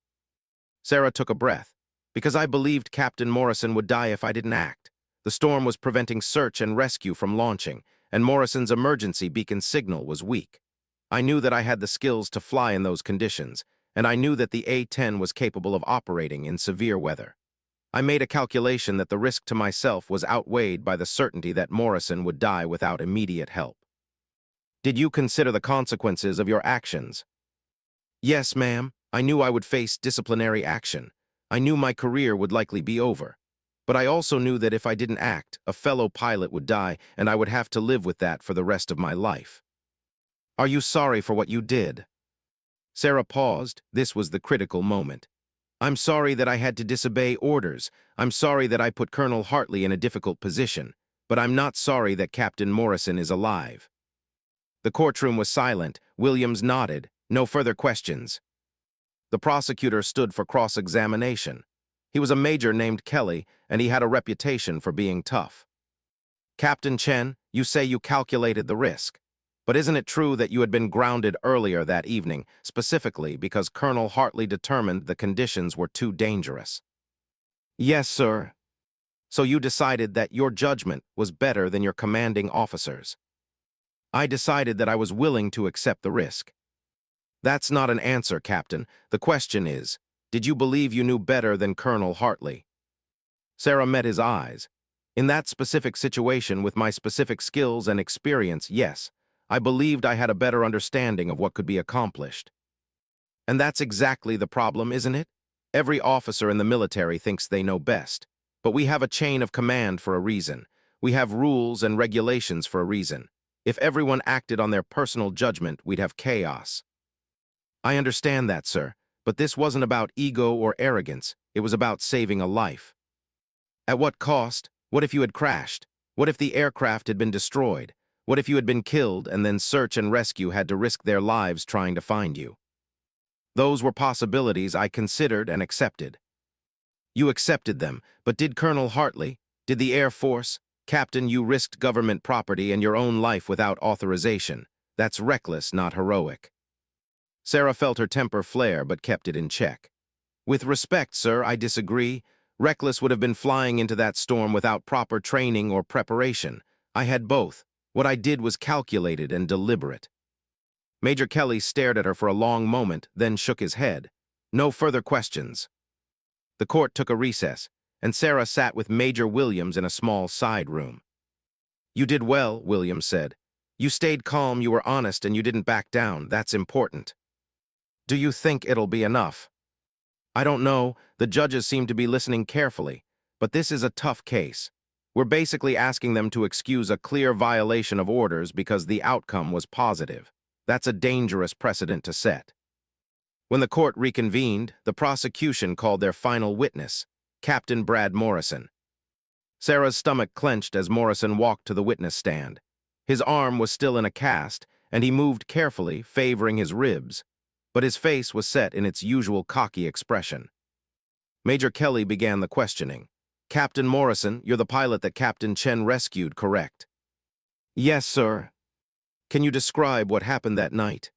A: Sarah took a breath. "Because I believed Captain Morrison would die if I didn't act. The storm was preventing search and rescue from launching, and Morrison's emergency beacon signal was weak. I knew that I had the skills to fly in those conditions, and I knew that the A-10 was capable of operating in severe weather. I made a calculation that the risk to myself was outweighed by the certainty that Morrison would die without immediate help." "Did you consider the consequences of your actions?" "Yes, ma'am. I knew I would face disciplinary action. I knew my career would likely be over. But I also knew that if I didn't act, a fellow pilot would die, and I would have to live with that for the rest of my life." "Are you sorry for what you did?" Sarah paused. This was the critical moment. "I'm sorry that I had to disobey orders. I'm sorry that I put Colonel Hartley in a difficult position. But I'm not sorry that Captain Morrison is alive." The courtroom was silent. Williams nodded. "No further questions." The prosecutor stood for cross-examination. He was a major named Kelly, and he had a reputation for being tough. "Captain Chen, you say you calculated the risk. But isn't it true that you had been grounded earlier that evening, specifically because Colonel Hartley determined the conditions were too dangerous?" "Yes, sir." "So you decided that your judgment was better than your commanding officers?" "I decided that I was willing to accept the risk." "That's not an answer, Captain. The question is, did you believe you knew better than Colonel Hartley?" Sarah met his eyes. "In that specific situation, with my specific skills and experience, yes. I believed I had a better understanding of what could be accomplished." "And that's exactly the problem, isn't it? Every officer in the military thinks they know best. But we have a chain of command for a reason. We have rules and regulations for a reason. If everyone acted on their personal judgment, we'd have chaos." "I understand that, sir. But this wasn't about ego or arrogance. It was about saving a life." "At what cost? What if you had crashed? What if the aircraft had been destroyed? What if you had been killed and then search and rescue had to risk their lives trying to find you?" "Those were possibilities I considered and accepted." "You accepted them, but did Colonel Hartley? Did the Air Force? Captain, you risked government property and your own life without authorization. That's reckless, not heroic." Sarah felt her temper flare but kept it in check. "With respect, sir, I disagree. Reckless would have been flying into that storm without proper training or preparation. I had both. What I did was calculated and deliberate." Major Kelly stared at her for a long moment, then shook his head. No further questions. The court took a recess, and Sarah sat with Major Williams in a small side room. "You did well," Williams said. "You stayed calm, you were honest, and you didn't back down. That's important. Do you think it'll be enough?" "I don't know. The judges seem to be listening carefully, but this is a tough case. We're basically asking them to excuse a clear violation of orders because the outcome was positive. That's a dangerous precedent to set." When the court reconvened, the prosecution called their final witness, Captain Brad Morrison. Sarah's stomach clenched as Morrison walked to the witness stand. His arm was still in a cast, and he moved carefully, favoring his ribs, but his face was set in its usual cocky expression. Major Kelly began the questioning. "Captain Morrison, you're the pilot that Captain Chen rescued, correct?" "Yes, sir." "Can you describe what happened that night?"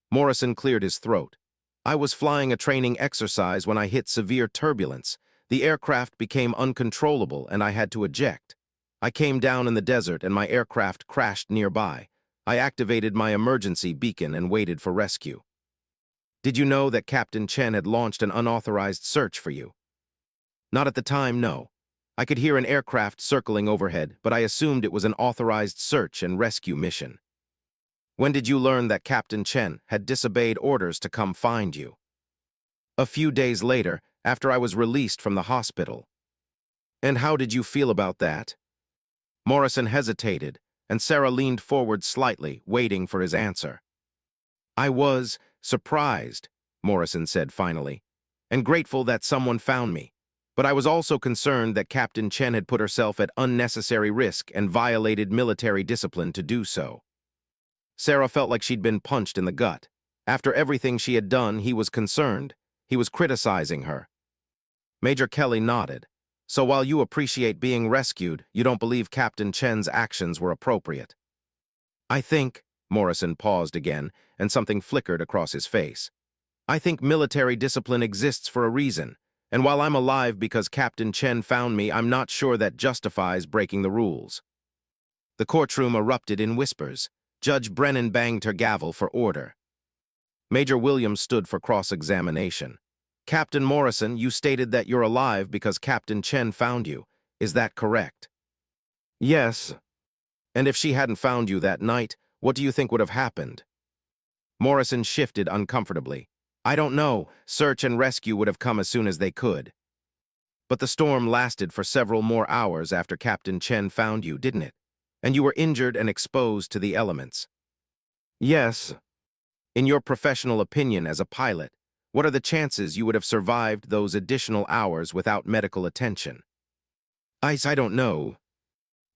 A: Morrison cleared his throat. "I was flying a training exercise when I hit severe turbulence. The aircraft became uncontrollable and I had to eject. I came down in the desert and my aircraft crashed nearby. I activated my emergency beacon and waited for rescue." "Did you know that Captain Chen had launched an unauthorized search for you?" "Not at the time, no. I could hear an aircraft circling overhead, but I assumed it was an authorized search and rescue mission." "When did you learn that Captain Chen had disobeyed orders to come find you?" "A few days later, after I was released from the hospital." "And how did you feel about that?" Morrison hesitated, and Sarah leaned forward slightly, waiting for his answer. "I was surprised," Morrison said finally, "and grateful that someone found me. But I was also concerned that Captain Chen had put herself at unnecessary risk and violated military discipline to do so." Sarah felt like she'd been punched in the gut. After everything she had done, he was concerned. He was criticizing her. Major Kelly nodded. "So while you appreciate being rescued, you don't believe Captain Chen's actions were appropriate?" "I think," Morrison paused again, and something flickered across his face. "I think military discipline exists for a reason, and while I'm alive because Captain Chen found me, I'm not sure that justifies breaking the rules." The courtroom erupted in whispers. Judge Brennan banged her gavel for order. Major Williams stood for cross-examination. "Captain Morrison, you stated that you're alive because Captain Chen found you. Is that correct?" "Yes." "And if she hadn't found you that night, what do you think would have happened?" Morrison shifted uncomfortably. "I don't know. Search and rescue would have come as soon as they could." "But the storm lasted for several more hours after Captain Chen found you, didn't it? And you were injured and exposed to the elements." "Yes." "In your professional opinion as a pilot, what are the chances you would have survived those additional hours without medical attention?" I don't know."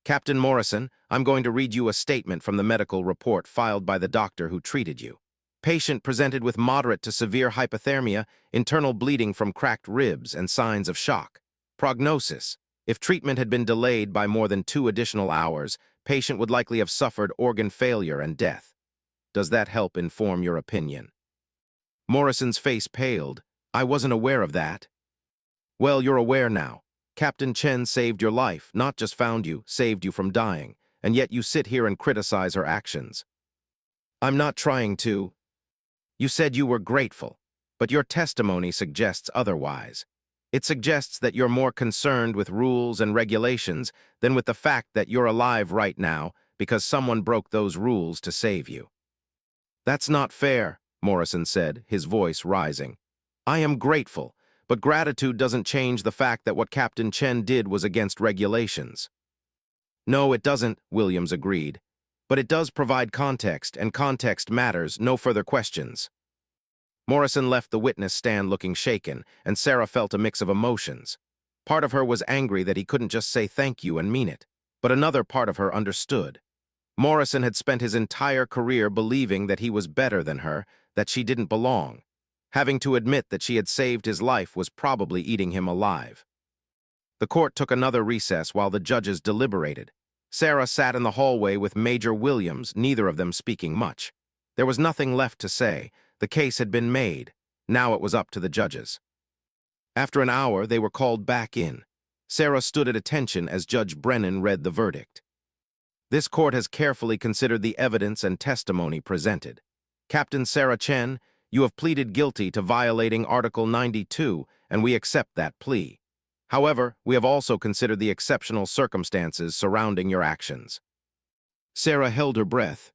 A: "Captain Morrison, I'm going to read you a statement from the medical report filed by the doctor who treated you. Patient presented with moderate to severe hypothermia, internal bleeding from cracked ribs, and signs of shock. Prognosis: if treatment had been delayed by more than 2 additional hours, patient would likely have suffered organ failure and death. Does that help inform your opinion?" Morrison's face paled. "I wasn't aware of that." "Well, you're aware now. Captain Chen saved your life, not just found you, saved you from dying, and yet you sit here and criticize her actions." "I'm not trying to." "You said you were grateful, but your testimony suggests otherwise. It suggests that you're more concerned with rules and regulations than with the fact that you're alive right now because someone broke those rules to save you." "That's not fair," Morrison said, his voice rising. "I am grateful, but gratitude doesn't change the fact that what Captain Chen did was against regulations." "No, it doesn't," Williams agreed. "But it does provide context, and context matters. No further questions." Morrison left the witness stand looking shaken, and Sarah felt a mix of emotions. Part of her was angry that he couldn't just say thank you and mean it, but another part of her understood. Morrison had spent his entire career believing that he was better than her, that she didn't belong. Having to admit that she had saved his life was probably eating him alive. The court took another recess while the judges deliberated. Sarah sat in the hallway with Major Williams, neither of them speaking much. There was nothing left to say. The case had been made. Now it was up to the judges. After an hour, they were called back in. Sarah stood at attention as Judge Brennan read the verdict. "This court has carefully considered the evidence and testimony presented. Captain Sarah Chen, you have pleaded guilty to violating Article 92, and we accept that plea. However, we have also considered the exceptional circumstances surrounding your actions. Sarah held her breath.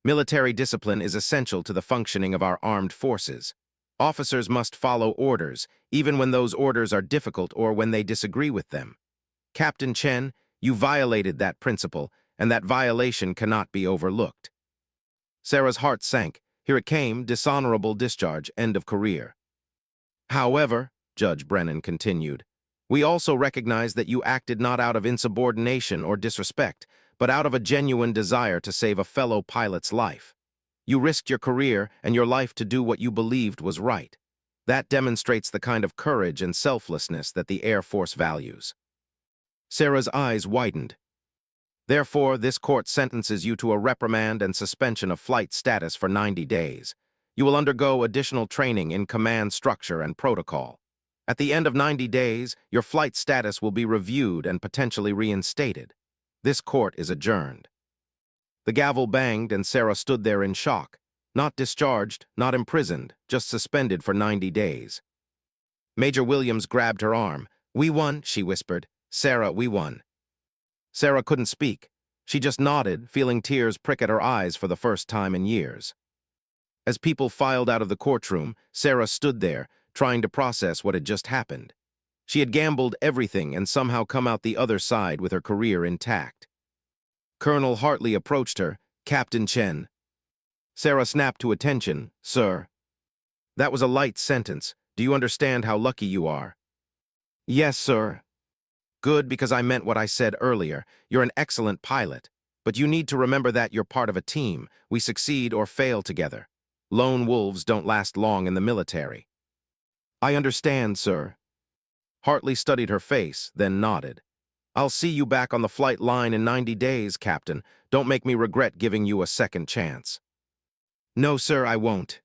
A: Military discipline is essential to the functioning of our armed forces. Officers must follow orders, even when those orders are difficult or when they disagree with them. Captain Chen, you violated that principle, and that violation cannot be overlooked. Sarah's heart sank. Here it came, dishonorable discharge, end of career. However, Judge Brennan continued, we also recognize that you acted not out of insubordination or disrespect, but out of a genuine desire to save a fellow pilot's life. You risked your career and your life to do what you believed was right. That demonstrates the kind of courage and selflessness that the Air Force values. Sarah's eyes widened. Therefore, this court sentences you to a reprimand and suspension of flight status for 90 days. You will undergo additional training in command structure and protocol. At the end of 90 days, your flight status will be reviewed and potentially reinstated. This court is adjourned. The gavel banged and Sarah stood there in shock. Not discharged, not imprisoned, just suspended for 90 days. Major Williams grabbed her arm. We won, she whispered. Sarah, we won. Sarah couldn't speak. She just nodded, feeling tears prick at her eyes for the first time in years. As people filed out of the courtroom, Sarah stood there, trying to process what had just happened. She had gambled everything and somehow come out the other side with her career intact. Colonel Hartley approached her. Captain Chen. Sarah snapped to attention. Sir. That was a light sentence. Do you understand how lucky you are? Yes, sir. Good, because I meant what I said earlier. You're an excellent pilot. But you need to remember that you're part of a team. We succeed or fail together. Lone wolves don't last long in the military. I understand, sir. Hartley studied her face, then nodded. I'll see you back on the flight line in 90 days, Captain. Don't make me regret giving you a second chance. No, sir, I won't.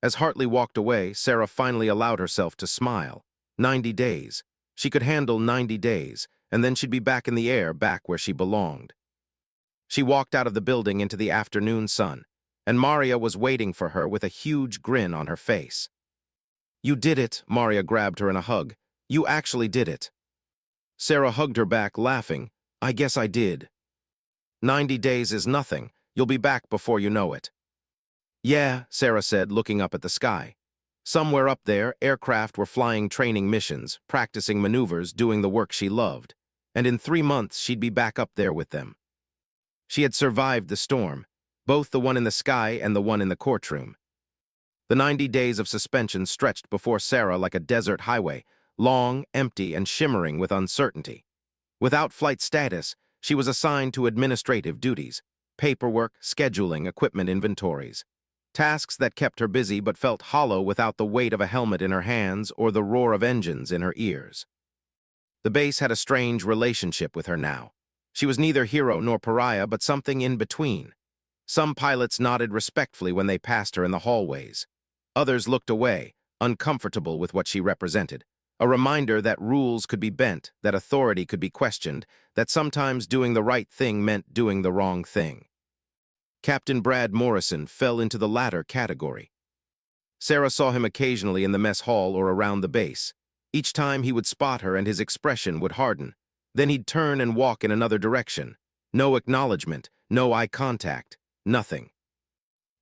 A: As Hartley walked away, Sarah finally allowed herself to smile. 90 days. She could handle 90 days, and then she'd be back in the air, back where she belonged. She walked out of the building into the afternoon sun, and Maria was waiting for her with a huge grin on her face. You did it, Maria grabbed her in a hug. You actually did it. Sarah hugged her back, laughing. I guess I did. 90 days is nothing. You'll be back before you know it. Yeah, Sarah said, looking up at the sky. Somewhere up there, aircraft were flying training missions, practicing maneuvers, doing the work she loved. And in 3 months, she'd be back up there with them. She had survived the storm, both the one in the sky and the one in the courtroom. The 90 days of suspension stretched before Sarah like a desert highway, long, empty, and shimmering with uncertainty. Without flight status, she was assigned to administrative duties, paperwork, scheduling, equipment inventories. Tasks that kept her busy but felt hollow without the weight of a helmet in her hands or the roar of engines in her ears. The base had a strange relationship with her now. She was neither hero nor pariah, but something in between. Some pilots nodded respectfully when they passed her in the hallways. Others looked away, uncomfortable with what she represented. A reminder that rules could be bent, that authority could be questioned, that sometimes doing the right thing meant doing the wrong thing. Captain Brad Morrison fell into the latter category. Sarah saw him occasionally in the mess hall or around the base. Each time he would spot her and his expression would harden. Then he'd turn and walk in another direction. No acknowledgement, no eye contact, nothing.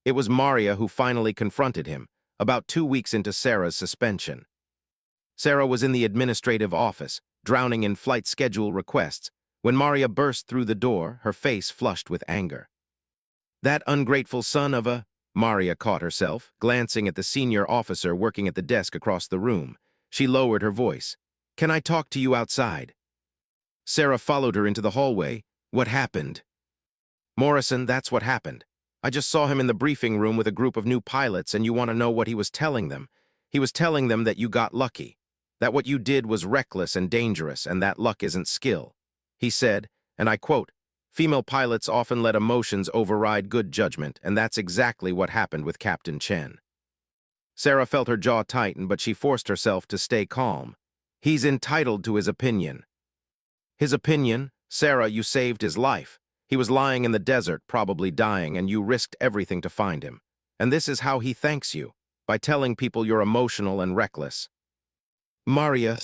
A: It was Maria who finally confronted him, about 2 weeks into Sarah's suspension. Sarah was in the administrative office, drowning in flight schedule requests, when Maria burst through the door, her face flushed with anger. That ungrateful son of a... Maria caught herself, glancing at the senior officer working at the desk across the room. She lowered her voice. Can I talk to you outside? Sarah followed her into the hallway. What happened? Morrison, that's what happened. I just saw him in the briefing room with a group of new pilots, and you want to know what he was telling them. He was telling them that you got lucky, that what you did was reckless and dangerous, and that luck isn't skill. He said, and I quote, female pilots often let emotions override good judgment, and that's exactly what happened with Captain Chen. Sarah felt her jaw tighten, but she forced herself to stay calm. He's entitled to his opinion. His opinion? Sarah, you saved his life. He was lying in the desert, probably dying, and you risked everything to find him. And this is how he thanks you, by telling people you're emotional and reckless. Maria,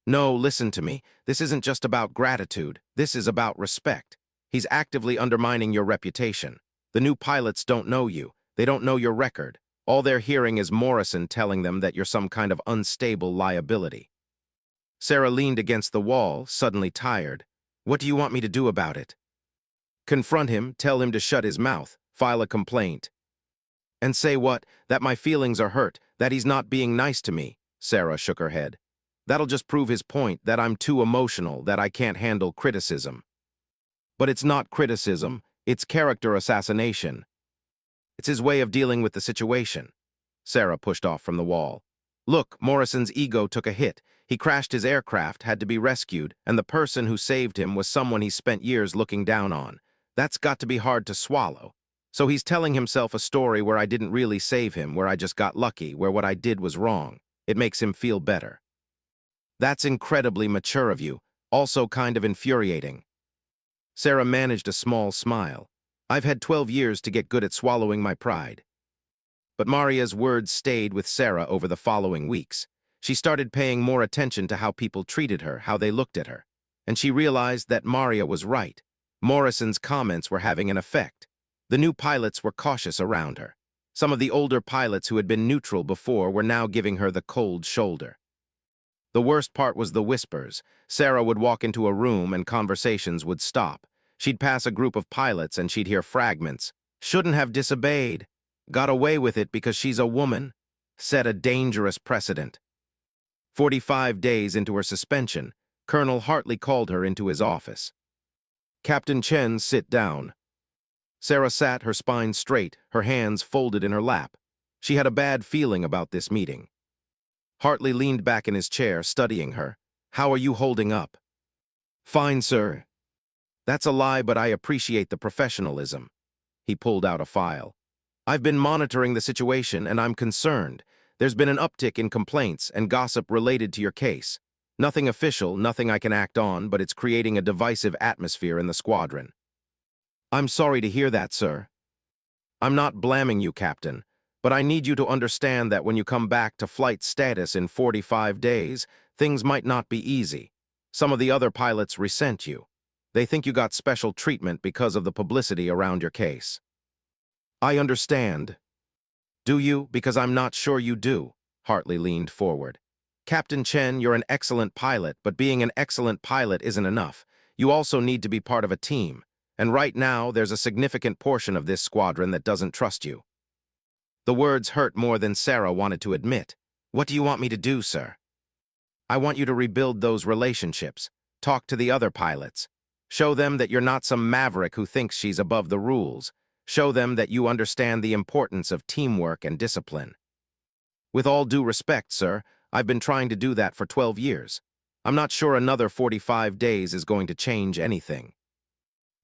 A: no, listen to me. This isn't just about gratitude. This is about respect. He's actively undermining your reputation. The new pilots don't know you. They don't know your record. All they're hearing is Morrison telling them that you're some kind of unstable liability. Sarah leaned against the wall, suddenly tired. What do you want me to do about it? Confront him, tell him to shut his mouth, file a complaint. And say what? That my feelings are hurt, that he's not being nice to me. Sarah shook her head. That'll just prove his point, that I'm too emotional, that I can't handle criticism. But it's not criticism, it's character assassination. It's his way of dealing with the situation. Sarah pushed off from the wall. Look, Morrison's ego took a hit. He crashed his aircraft, had to be rescued, and the person who saved him was someone he spent years looking down on. That's got to be hard to swallow. So he's telling himself a story where I didn't really save him, where I just got lucky, where what I did was wrong. It makes him feel better. That's incredibly mature of you, also kind of infuriating. Sarah managed a small smile. I've had 12 years to get good at swallowing my pride. But Maria's words stayed with Sarah over the following weeks. She started paying more attention to how people treated her, how they looked at her. And she realized that Maria was right. Morrison's comments were having an effect. The new pilots were cautious around her. Some of the older pilots who had been neutral before were now giving her the cold shoulder. The worst part was the whispers. Sarah would walk into a room and conversations would stop. She'd pass a group of pilots and she'd hear fragments. Shouldn't have disobeyed. Got away with it because she's a woman. Set a dangerous precedent. 45 days into her suspension, Colonel Hartley called her into his office. Captain Chen, sit down. Sarah sat, her spine straight, her hands folded in her lap. She had a bad feeling about this meeting. Hartley leaned back in his chair, studying her. How are you holding up? Fine, sir. That's a lie, but I appreciate the professionalism. He pulled out a file. I've been monitoring the situation, and I'm concerned. There's been an uptick in complaints and gossip related to your case. Nothing official, nothing I can act on, but it's creating a divisive atmosphere in the squadron. I'm sorry to hear that, sir. I'm not blaming you, Captain, but I need you to understand that when you come back to flight status in 45 days, things might not be easy. Some of the other pilots resent you. They think you got special treatment because of the publicity around your case. I understand. Do you? Because I'm not sure you do. Hartley leaned forward. Captain Chen, you're an excellent pilot, but being an excellent pilot isn't enough. You also need to be part of a team. And right now, there's a significant portion of this squadron that doesn't trust you. The words hurt more than Sarah wanted to admit. What do you want me to do, sir? I want you to rebuild those relationships. Talk to the other pilots. Show them that you're not some maverick who thinks she's above the rules. Show them that you understand the importance of teamwork and discipline. With all due respect, sir, I've been trying to do that for 12 years. I'm not sure another 45 days is going to change anything.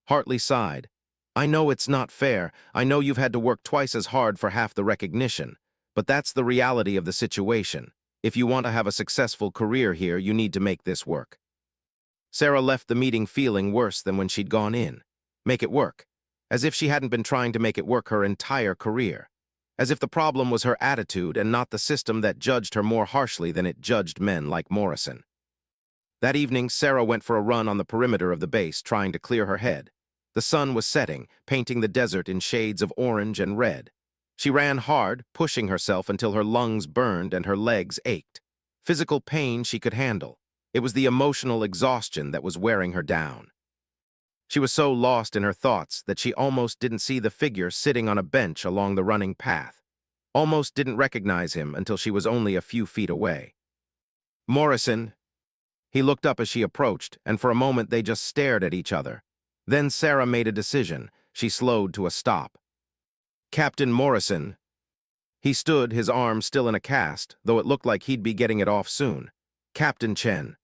A: Hartley sighed. I know it's not fair. I know you've had to work twice as hard for half the recognition. But that's the reality of the situation. If you want to have a successful career here, you need to make this work. Sarah left the meeting feeling worse than when she'd gone in. Make it work. As if she hadn't been trying to make it work her entire career. As if the problem was her attitude and not the system that judged her more harshly than it judged men like Morrison. That evening, Sarah went for a run on the perimeter of the base, trying to clear her head. The sun was setting, painting the desert in shades of orange and red. She ran hard, pushing herself until her lungs burned and her legs ached. Physical pain she could handle. It was the emotional exhaustion that was wearing her down. She was so lost in her thoughts that she almost didn't see the figure sitting on a bench along the running path. Almost didn't recognize him until she was only a few feet away. Morrison. He looked up as she approached, and for a moment they just stared at each other. Then Sarah made a decision. She slowed to a stop. Captain Morrison. He stood, his arm still in a cast, though it looked like he'd be getting it off soon. Captain Chen.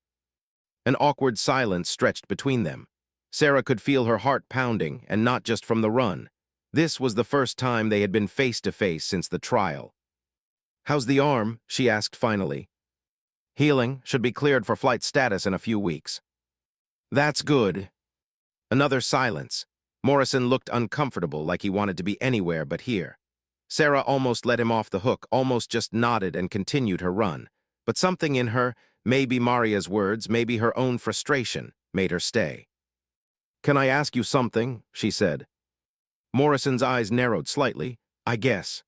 A: An awkward silence stretched between them. Sarah could feel her heart pounding, and not just from the run. This was the first time they had been face to face since the trial. How's the arm? She asked finally. Healing, should be cleared for flight status in a few weeks. That's good. Another silence. Morrison looked uncomfortable, like he wanted to be anywhere but here. Sarah almost let him off the hook, almost just nodded and continued her run. But something in her, maybe Maria's words, maybe her own frustration, made her stay. "Can I ask you something?" she said. Morrison's eyes narrowed slightly. "I guess."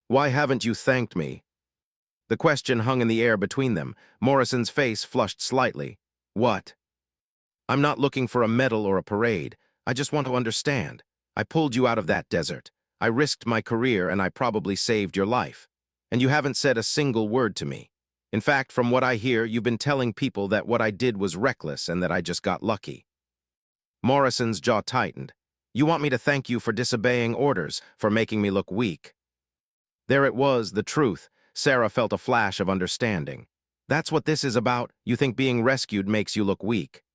A: "Why haven't you thanked me?" The question hung in the air between them. Morrison's face flushed slightly. "What?" "I'm not looking for a medal or a parade. I just want to understand. I pulled you out of that desert. I risked my career and I probably saved your life. And you haven't said a single word to me. In fact, from what I hear, you've been telling people that what I did was reckless and that I just got lucky." Morrison's jaw tightened. "You want me to thank you for disobeying orders, for making me look weak?" There it was, the truth. Sarah felt a flash of understanding. "That's what this is about? You think being rescued makes you look weak?"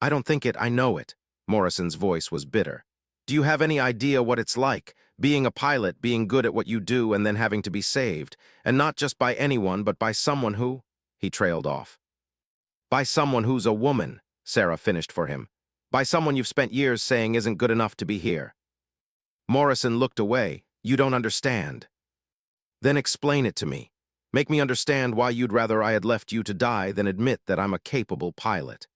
A: "I don't think it, I know it." Morrison's voice was bitter. "Do you have any idea what it's like? Being a pilot, being good at what you do, and then having to be saved. And not just by anyone, but by someone who—" He trailed off. "By someone who's a woman," Sarah finished for him. "By someone you've spent years saying isn't good enough to be here." Morrison looked away. "You don't understand." "Then explain it to me. Make me understand why you'd rather I had left you to die than admit that I'm a capable pilot."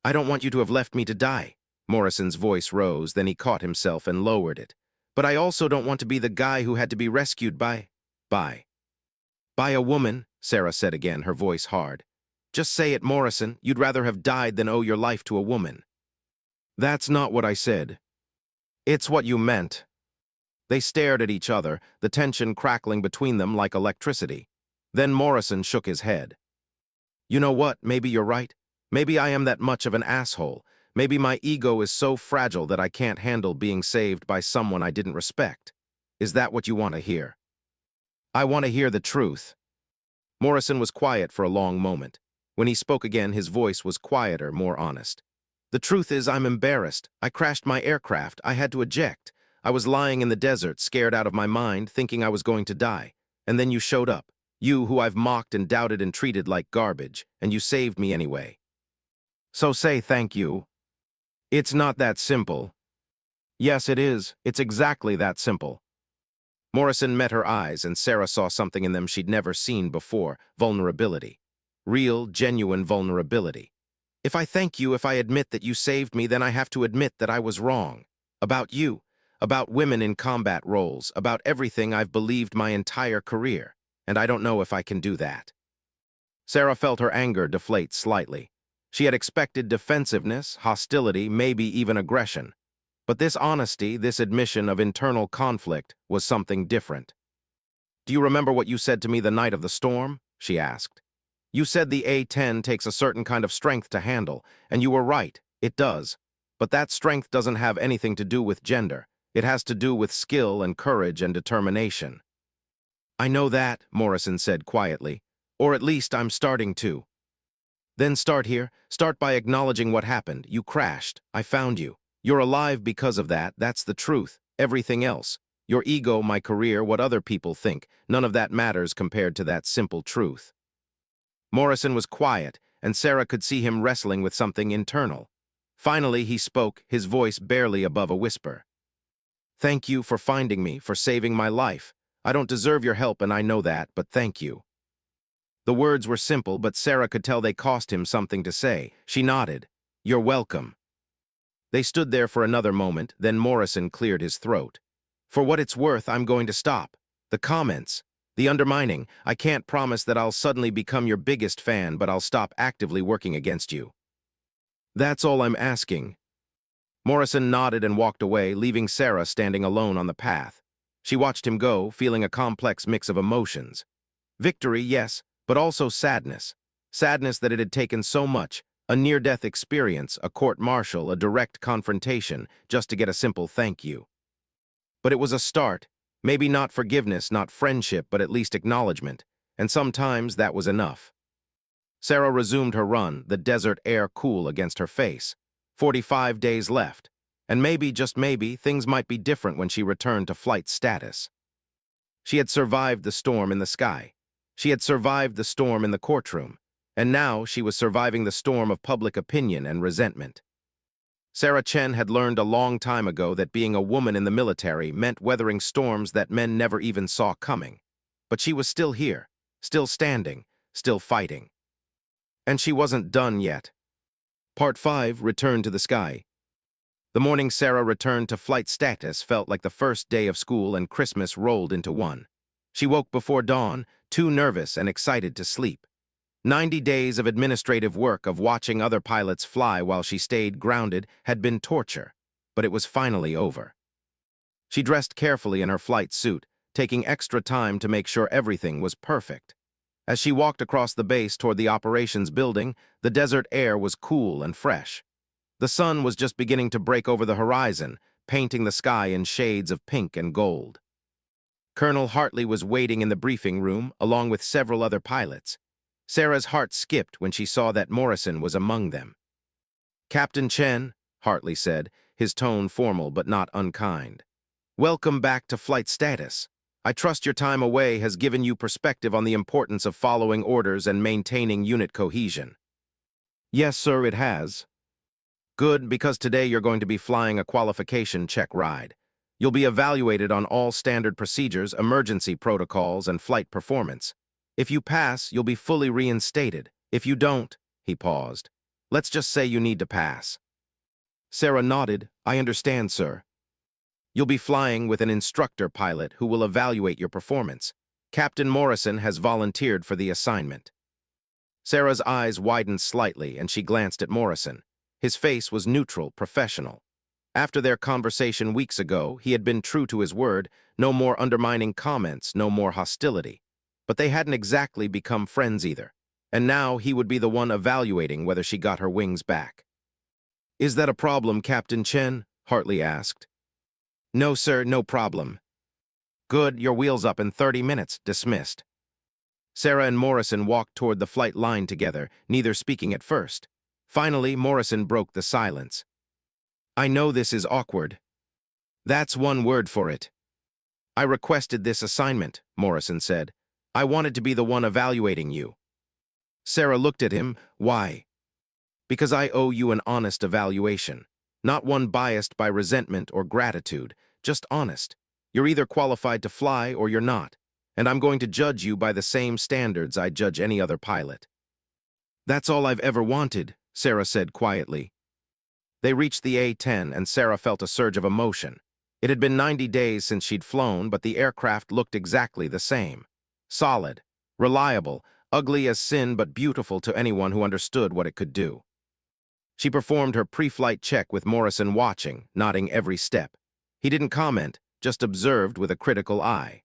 A: "I don't want you to have left me to die." Morrison's voice rose, then he caught himself and lowered it. "But I also don't want to be the guy who had to be rescued by a woman," Sarah said again, her voice hard. "Just say it, Morrison. You'd rather have died than owe your life to a woman." "That's not what I said." "It's what you meant." They stared at each other, the tension crackling between them like electricity. Then Morrison shook his head. "You know what? Maybe you're right. Maybe I am that much of an asshole. Maybe my ego is so fragile that I can't handle being saved by someone I didn't respect. Is that what you want to hear?" "I want to hear the truth." Morrison was quiet for a long moment. When he spoke again, his voice was quieter, more honest. "The truth is, I'm embarrassed. I crashed my aircraft. I had to eject. I was lying in the desert, scared out of my mind, thinking I was going to die. And then you showed up. You, who I've mocked and doubted and treated like garbage, and you saved me anyway. So say thank you." "It's not that simple." "Yes, it is. It's exactly that simple." Morrison met her eyes, and Sarah saw something in them she'd never seen before: vulnerability. Real, genuine vulnerability. "If I thank you, if I admit that you saved me, then I have to admit that I was wrong. About you. About women in combat roles, about everything I've believed my entire career, and I don't know if I can do that." Sarah felt her anger deflate slightly. She had expected defensiveness, hostility, maybe even aggression. But this honesty, this admission of internal conflict, was something different. "Do you remember what you said to me the night of the storm?" she asked. "You said the A-10 takes a certain kind of strength to handle, and you were right, it does. But that strength doesn't have anything to do with gender. It has to do with skill and courage and determination." "I know that," Morrison said quietly. "Or at least I'm starting to." "Then start here. Start by acknowledging what happened. You crashed. I found you. You're alive because of that. That's the truth. Everything else. Your ego, my career, what other people think. None of that matters compared to that simple truth." Morrison was quiet, and Sarah could see him wrestling with something internal. Finally, he spoke, his voice barely above a whisper. "Thank you for finding me, for saving my life. I don't deserve your help and I know that, but thank you." The words were simple, but Sarah could tell they cost him something to say. She nodded. "You're welcome." They stood there for another moment, then Morrison cleared his throat. "For what it's worth, I'm going to stop. The comments, the undermining, I can't promise that I'll suddenly become your biggest fan, but I'll stop actively working against you." "That's all I'm asking." Morrison nodded and walked away, leaving Sarah standing alone on the path. She watched him go, feeling a complex mix of emotions. Victory, yes, but also sadness. Sadness that it had taken so much, a near-death experience, a court-martial, a direct confrontation, just to get a simple thank you. But it was a start. Maybe not forgiveness, not friendship, but at least acknowledgement. And sometimes that was enough. Sarah resumed her run, the desert air cool against her face. 45 days left. And maybe, just maybe, things might be different when she returned to flight status. She had survived the storm in the sky. She had survived the storm in the courtroom. And now she was surviving the storm of public opinion and resentment. Sarah Chen had learned a long time ago that being a woman in the military meant weathering storms that men never even saw coming. But she was still here, still standing, still fighting. And she wasn't done yet. Part 5, Return to the Sky. The morning Sarah returned to flight status felt like the first day of school and Christmas rolled into one. She woke before dawn, too nervous and excited to sleep. 90 days of administrative work of watching other pilots fly while she stayed grounded had been torture, but it was finally over. She dressed carefully in her flight suit, taking extra time to make sure everything was perfect. As she walked across the base toward the operations building, the desert air was cool and fresh. The sun was just beginning to break over the horizon, painting the sky in shades of pink and gold. Colonel Hartley was waiting in the briefing room, along with several other pilots. Sarah's heart skipped when she saw that Morrison was among them. "Captain Chen," Hartley said, his tone formal but not unkind. "Welcome back to flight status. I trust your time away has given you perspective on the importance of following orders and maintaining unit cohesion." "Yes, sir, it has." "Good, because today you're going to be flying a qualification check ride. You'll be evaluated on all standard procedures, emergency protocols, and flight performance. If you pass, you'll be fully reinstated. If you don't," he paused. "Let's just say you need to pass." Sarah nodded. "I understand, sir." "You'll be flying with an instructor pilot who will evaluate your performance. Captain Morrison has volunteered for the assignment." Sarah's eyes widened slightly, and she glanced at Morrison. His face was neutral, professional. After their conversation weeks ago, he had been true to his word, no more undermining comments, no more hostility. But they hadn't exactly become friends either, and now he would be the one evaluating whether she got her wings back. "Is that a problem, Captain Chen?" Hartley asked. "No, sir, no problem." "Good, your wheel's up in 30 minutes, dismissed." Sarah and Morrison walked toward the flight line together, neither speaking at first. Finally, Morrison broke the silence. "I know this is awkward." "That's one word for it." "I requested this assignment," Morrison said. "I wanted to be the one evaluating you." Sarah looked at him. "Why?" "Because I owe you an honest evaluation. Not one biased by resentment or gratitude, just honest. You're either qualified to fly or you're not, and I'm going to judge you by the same standards I judge any other pilot." "That's all I've ever wanted," Sarah said quietly. They reached the A-10, and Sarah felt a surge of emotion. It had been 90 days since she'd flown, but the aircraft looked exactly the same. Solid, reliable, ugly as sin but beautiful to anyone who understood what it could do. She performed her pre-flight check with Morrison watching, nodding every step. He didn't comment, just observed with a critical eye.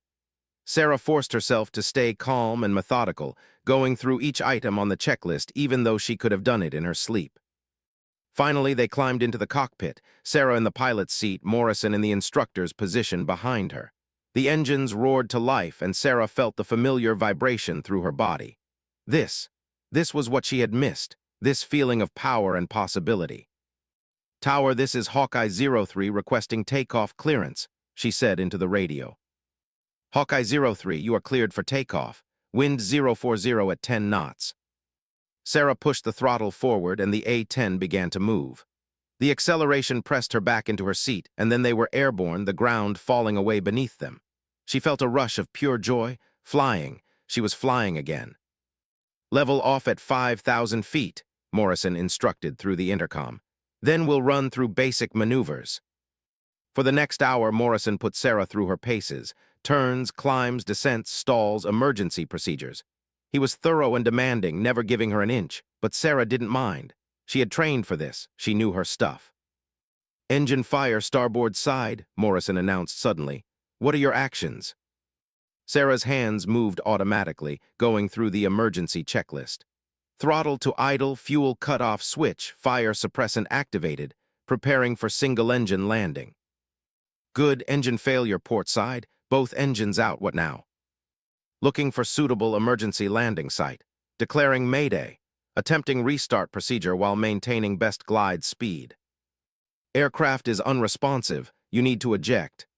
A: Sarah forced herself to stay calm and methodical, going through each item on the checklist even though she could have done it in her sleep. Finally, they climbed into the cockpit, Sarah in the pilot's seat, Morrison in the instructor's position behind her. The engines roared to life, and Sarah felt the familiar vibration through her body. This was what she had missed, this feeling of power and possibility. "Tower, this is Hawkeye 03 requesting takeoff clearance," she said into the radio. "Hawkeye 03, you are cleared for takeoff. Wind 040 at 10 knots. Sarah pushed the throttle forward, and the A-10 began to move. The acceleration pressed her back into her seat, and then they were airborne, the ground falling away beneath them. She felt a rush of pure joy. Flying. She was flying again. "Level off at 5,000 feet, Morrison instructed through the intercom. "Then we'll run through basic maneuvers." For the next hour, Morrison put Sarah through her paces, turns, climbs, descents, stalls, emergency procedures. He was thorough and demanding, never giving her an inch, but Sarah didn't mind. She had trained for this. She knew her stuff. "Engine fire starboard side," Morrison announced suddenly. "What are your actions?" Sarah's hands moved automatically, going through the emergency checklist. Throttle to idle, fuel cutoff switch, fire suppressant activated, preparing for single-engine landing. "Good, engine failure port side, both engines out, what now?" "Looking for suitable emergency landing site. Declaring Mayday. Attempting restart procedure while maintaining best glide speed. Aircraft is unresponsive. You need to eject."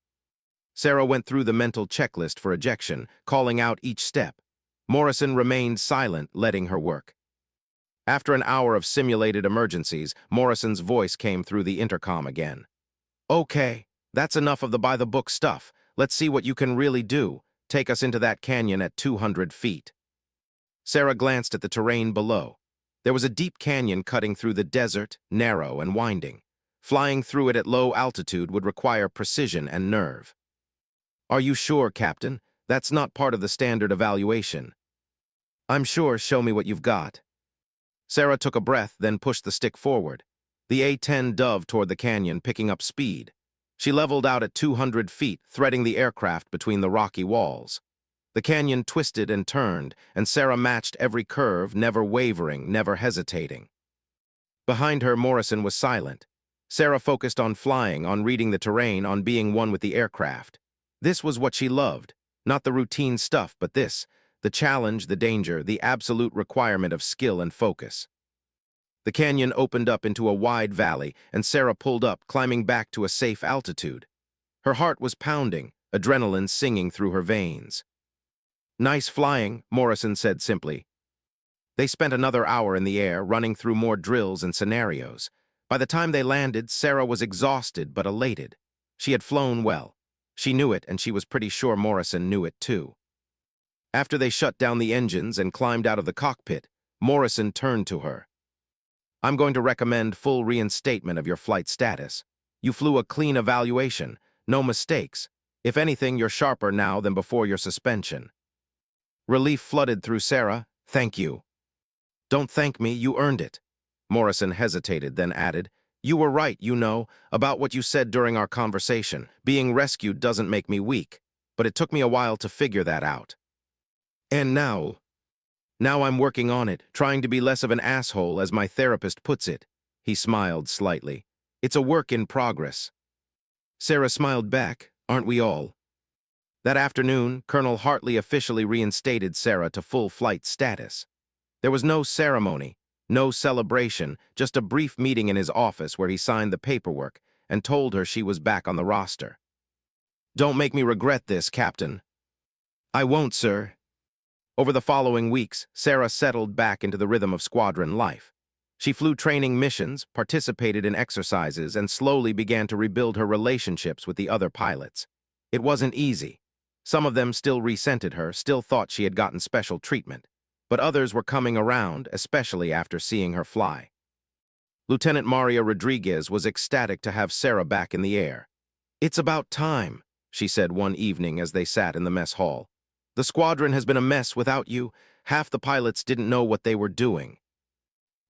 A: Sarah went through the mental checklist for ejection, calling out each step. Morrison remained silent, letting her work. After an hour of simulated emergencies, Morrison's voice came through the intercom again. Okay, that's enough of the by-the-book stuff. Let's see what you can really do. Take us into that canyon at 200 feet. Sarah glanced at the terrain below. There was a deep canyon cutting through the desert, narrow and winding. Flying through it at low altitude would require precision and nerve. Are you sure, Captain? That's not part of the standard evaluation. I'm sure. Show me what you've got. Sarah took a breath, then pushed the stick forward. The A-10 dove toward the canyon, picking up speed. She leveled out at 200 feet, threading the aircraft between the rocky walls. The canyon twisted and turned, and Sarah matched every curve, never wavering, never hesitating. Behind her, Morrison was silent. Sarah focused on flying, on reading the terrain, on being one with the aircraft. This was what she loved. Not the routine stuff, but this, the challenge, the danger, the absolute requirement of skill and focus. The canyon opened up into a wide valley, and Sarah pulled up, climbing back to a safe altitude. Her heart was pounding, adrenaline singing through her veins. Nice flying, Morrison said simply. They spent another hour in the air, running through more drills and scenarios. By the time they landed, Sarah was exhausted but elated. She had flown well. She knew it, and she was pretty sure Morrison knew it too. After they shut down the engines and climbed out of the cockpit, Morrison turned to her. I'm going to recommend full reinstatement of your flight status. You flew a clean evaluation, no mistakes. If anything, you're sharper now than before your suspension. Relief flooded through Sarah. Thank you. Don't thank me, you earned it. Morrison hesitated, then added, You were right, about what you said during our conversation. Being rescued doesn't make me weak, but it took me a while to figure that out. And now I'm working on it, trying to be less of an asshole, as my therapist puts it. He smiled slightly. It's a work in progress. Sarah smiled back. Aren't we all? That afternoon, Colonel Hartley officially reinstated Sarah to full flight status. There was no ceremony, no celebration, just a brief meeting in his office where he signed the paperwork and told her she was back on the roster. Don't make me regret this, Captain. I won't, sir. Over the following weeks, Sarah settled back into the rhythm of squadron life. She flew training missions, participated in exercises, and slowly began to rebuild her relationships with the other pilots. It wasn't easy. Some of them still resented her, still thought she had gotten special treatment. But others were coming around, especially after seeing her fly. Lieutenant Maria Rodriguez was ecstatic to have Sarah back in the air. It's about time, she said one evening as they sat in the mess hall. The squadron has been a mess without you. Half the pilots didn't know what they were doing.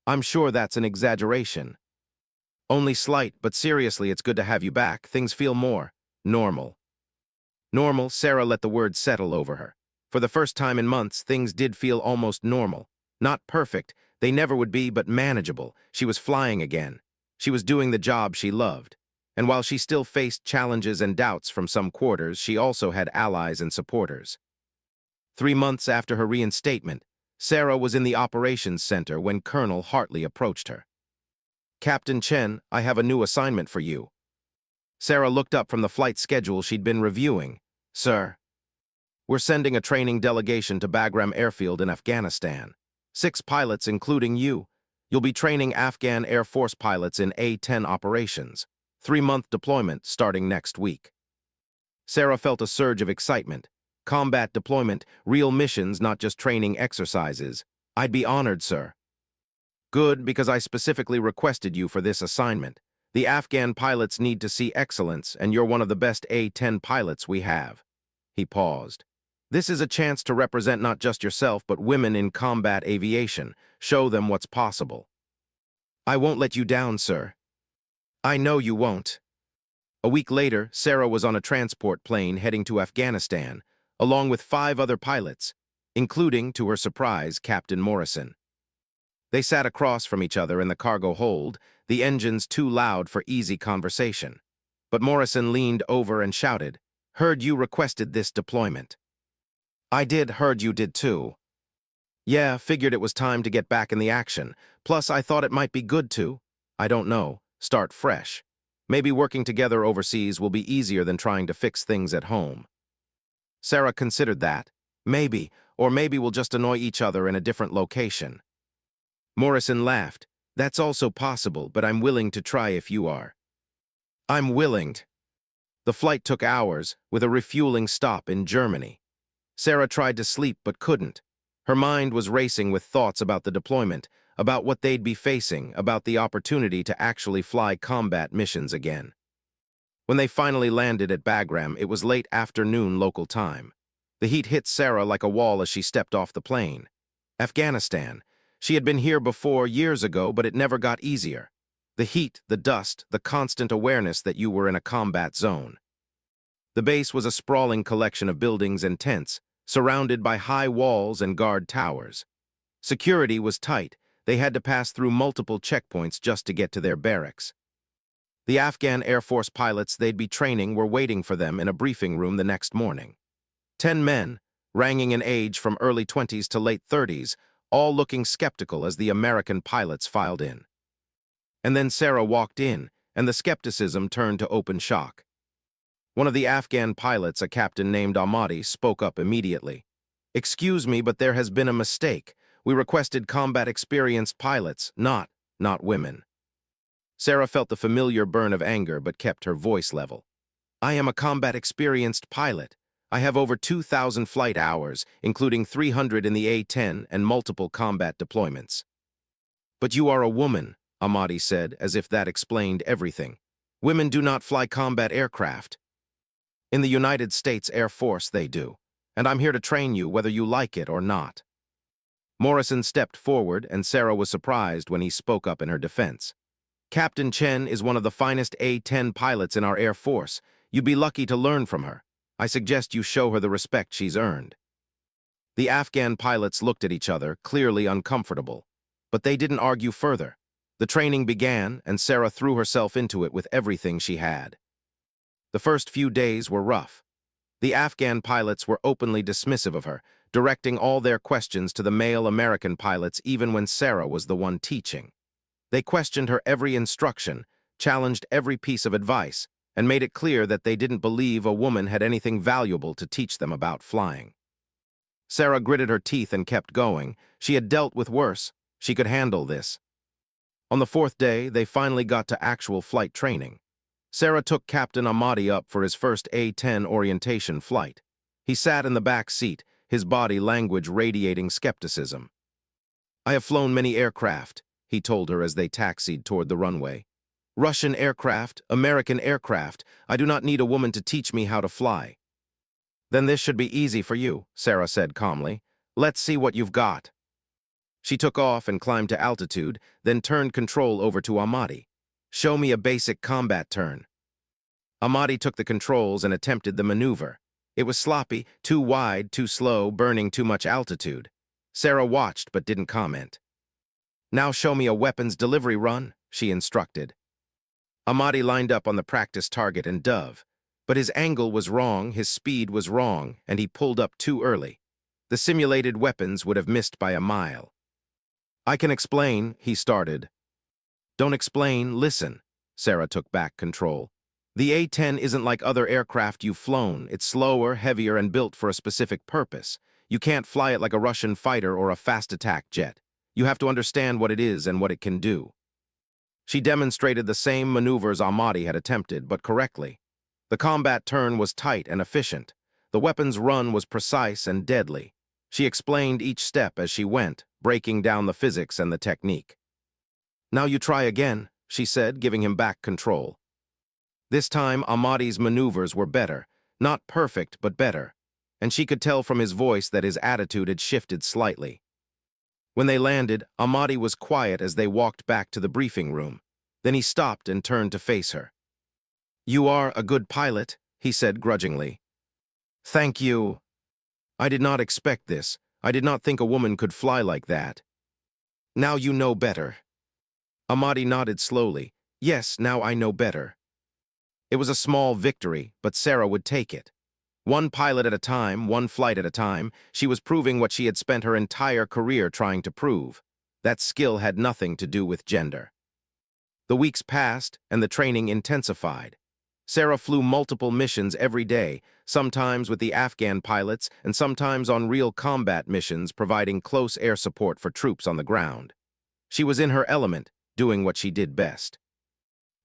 A: I'm sure that's an exaggeration. Only slight, but seriously, it's good to have you back. Things feel more normal. Normal, Sarah let the word settle over her. For the first time in months, things did feel almost normal. Not perfect, they never would be, but manageable. She was flying again. She was doing the job she loved. And while she still faced challenges and doubts from some quarters, she also had allies and supporters. 3 months after her reinstatement, Sarah was in the operations center when Colonel Hartley approached her. Captain Chen, I have a new assignment for you. Sarah looked up from the flight schedule she'd been reviewing. Sir, we're sending a training delegation to Bagram Airfield in Afghanistan. 6 pilots, including you. You'll be training Afghan Air Force pilots in A-10 operations. 3-month deployment starting next week. Sarah felt a surge of excitement. Combat deployment, real missions, not just training exercises. I'd be honored, sir. Good, because I specifically requested you for this assignment. The Afghan pilots need to see excellence, and you're one of the best A-10 pilots we have. He paused. This is a chance to represent not just yourself, but women in combat aviation. Show them what's possible. I won't let you down, sir. I know you won't. A week later, Sarah was on a transport plane heading to Afghanistan, along with 5 other pilots, including, to her surprise, Captain Morrison. They sat across from each other in the cargo hold, the engines too loud for easy conversation. But Morrison leaned over and shouted, Heard you requested this deployment. I did, heard you did too. Yeah, figured it was time to get back in the action. Plus, I thought it might be good to, I don't know, start fresh. Maybe working together overseas will be easier than trying to fix things at home. Sarah considered that. Maybe, or maybe we'll just annoy each other in a different location. Morrison laughed. That's also possible, but I'm willing to try if you are. I'm willing. The flight took hours, with a refueling stop in Germany. Sarah tried to sleep but couldn't. Her mind was racing with thoughts about the deployment, about what they'd be facing, about the opportunity to actually fly combat missions again. When they finally landed at Bagram, it was late afternoon local time. The heat hit Sarah like a wall as she stepped off the plane. Afghanistan. She had been here before years ago, but it never got easier. The heat, the dust, the constant awareness that you were in a combat zone. The base was a sprawling collection of buildings and tents, surrounded by high walls and guard towers. Security was tight. They had to pass through multiple checkpoints just to get to their barracks. The Afghan Air Force pilots they'd be training were waiting for them in a briefing room the next morning. 10 men, ranging in age from early 20s to late 30s, all looking skeptical as the American pilots filed in. And then Sarah walked in, and the skepticism turned to open shock. One of the Afghan pilots, a captain named Ahmadi, spoke up immediately. "Excuse me, but there has been a mistake. We requested combat-experienced pilots, not women." Sarah felt the familiar burn of anger but kept her voice level. "I am a combat-experienced pilot. I have over 2,000 flight hours, including 300 in the A-10 and multiple combat deployments." "But you are a woman," Ahmadi said, as if that explained everything. "Women do not fly combat aircraft. In the United States Air Force, they do. And I'm here to train you whether you like it or not." Morrison stepped forward, and Sarah was surprised when he spoke up in her defense. "Captain Chen is one of the finest A-10 pilots in our Air Force. You'd be lucky to learn from her. I suggest you show her the respect she's earned." The Afghan pilots looked at each other, clearly uncomfortable. But they didn't argue further. The training began, and Sarah threw herself into it with everything she had. The first few days were rough. The Afghan pilots were openly dismissive of her, directing all their questions to the male American pilots even when Sarah was the one teaching. They questioned her every instruction, challenged every piece of advice, and made it clear that they didn't believe a woman had anything valuable to teach them about flying. Sarah gritted her teeth and kept going. She had dealt with worse. She could handle this. On the fourth day, they finally got to actual flight training. Sarah took Captain Ahmadi up for his first A-10 orientation flight. He sat in the back seat, his body language radiating skepticism. "I have flown many aircraft," he told her as they taxied toward the runway. "Russian aircraft, American aircraft. I do not need a woman to teach me how to fly." "Then this should be easy for you," Sarah said calmly. "Let's see what you've got." She took off and climbed to altitude, then turned control over to Ahmadi. "Show me a basic combat turn." Ahmadi took the controls and attempted the maneuver. It was sloppy, too wide, too slow, burning too much altitude. Sarah watched but didn't comment. "Now show me a weapons delivery run," she instructed. Ahmadi lined up on the practice target and dove. But his angle was wrong, his speed was wrong, and he pulled up too early. The simulated weapons would have missed by a mile. "I can explain," he started. "Don't explain, listen." Sarah took back control. "The A-10 isn't like other aircraft you've flown. It's slower, heavier, and built for a specific purpose. You can't fly it like a Russian fighter or a fast attack jet. You have to understand what it is and what it can do." She demonstrated the same maneuvers Ahmadi had attempted, but correctly. The combat turn was tight and efficient. The weapon's run was precise and deadly. She explained each step as she went, breaking down the physics and the technique. "Now you try again," she said, giving him back control. This time, Ahmadi's maneuvers were better. Not perfect, but better. And she could tell from his voice that his attitude had shifted slightly. When they landed, Ahmadi was quiet as they walked back to the briefing room. Then he stopped and turned to face her. "You are a good pilot," he said grudgingly. "Thank you. I did not expect this. I did not think a woman could fly like that." "Now you know better." Ahmadi nodded slowly. "Yes, now I know better." It was a small victory, but Sarah would take it. One pilot at a time, one flight at a time, she was proving what she had spent her entire career trying to prove. That skill had nothing to do with gender. The weeks passed, and the training intensified. Sarah flew multiple missions every day, sometimes with the Afghan pilots and sometimes on real combat missions providing close air support for troops on the ground. She was in her element, doing what she did best.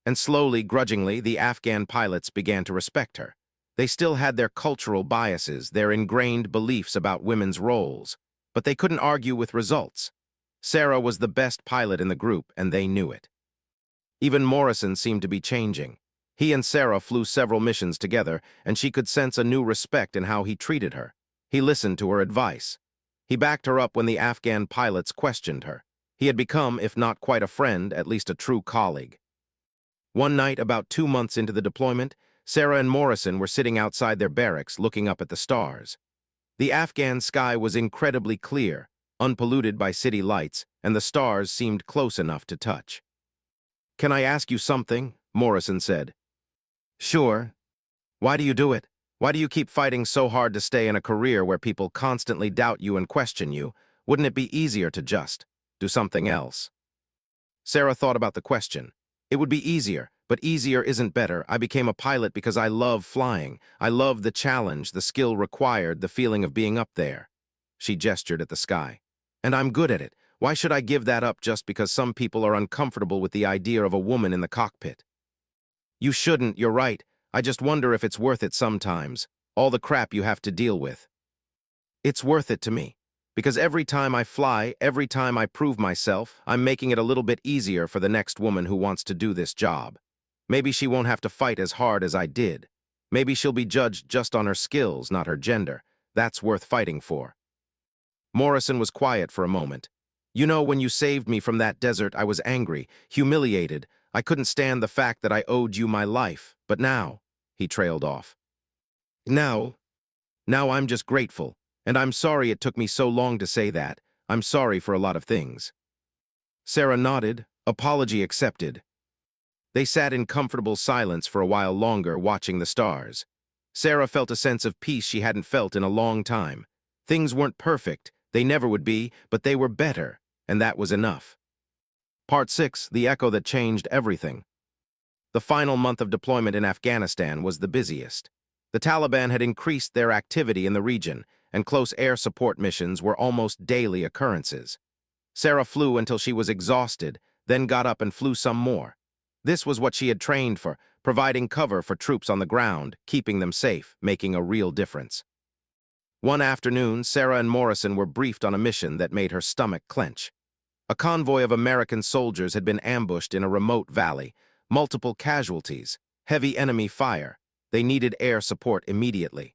A: And slowly, grudgingly, the Afghan pilots began to respect her. They still had their cultural biases, their ingrained beliefs about women's roles, but they couldn't argue with results. Sarah was the best pilot in the group, and they knew it. Even Morrison seemed to be changing. He and Sarah flew several missions together, and she could sense a new respect in how he treated her. He listened to her advice. He backed her up when the Afghan pilots questioned her. He had become, if not quite a friend, at least a true colleague. One night, about 2 months into the deployment, Sarah and Morrison were sitting outside their barracks looking up at the stars. The Afghan sky was incredibly clear, unpolluted by city lights, and the stars seemed close enough to touch. "Can I ask you something?" Morrison said. "Sure." "Why do you do it? Why do you keep fighting so hard to stay in a career where people constantly doubt you and question you? Wouldn't it be easier to just do something else?" Sarah thought about the question. "It would be easier, but easier isn't better. I became a pilot because I love flying. I love the challenge, the skill required, the feeling of being up there." She gestured at the sky. "And I'm good at it. Why should I give that up just because some people are uncomfortable with the idea of a woman in the cockpit?" "You shouldn't, you're right. I just wonder if it's worth it sometimes. All the crap you have to deal with." "It's worth it to me. Because every time I fly, every time I prove myself, I'm making it a little bit easier for the next woman who wants to do this job. Maybe she won't have to fight as hard as I did. Maybe she'll be judged just on her skills, not her gender. That's worth fighting for." Morrison was quiet for a moment. "You know, when you saved me from that desert, I was angry, humiliated. I couldn't stand the fact that I owed you my life. But now," he trailed off. Now I'm just grateful. And I'm sorry it took me so long to say that. I'm sorry for a lot of things." Sarah nodded, apology accepted. They sat in comfortable silence for a while longer, watching the stars. Sarah felt a sense of peace she hadn't felt in a long time. Things weren't perfect, they never would be, but they were better, and that was enough. Part 6, the echo that changed everything. The final month of deployment in Afghanistan was the busiest. The Taliban had increased their activity in the region, and close air support missions were almost daily occurrences. Sarah flew until she was exhausted, then got up and flew some more. This was what she had trained for, providing cover for troops on the ground, keeping them safe, making a real difference. One afternoon, Sarah and Morrison were briefed on a mission that made her stomach clench. A convoy of American soldiers had been ambushed in a remote valley, multiple casualties, heavy enemy fire. They needed air support immediately.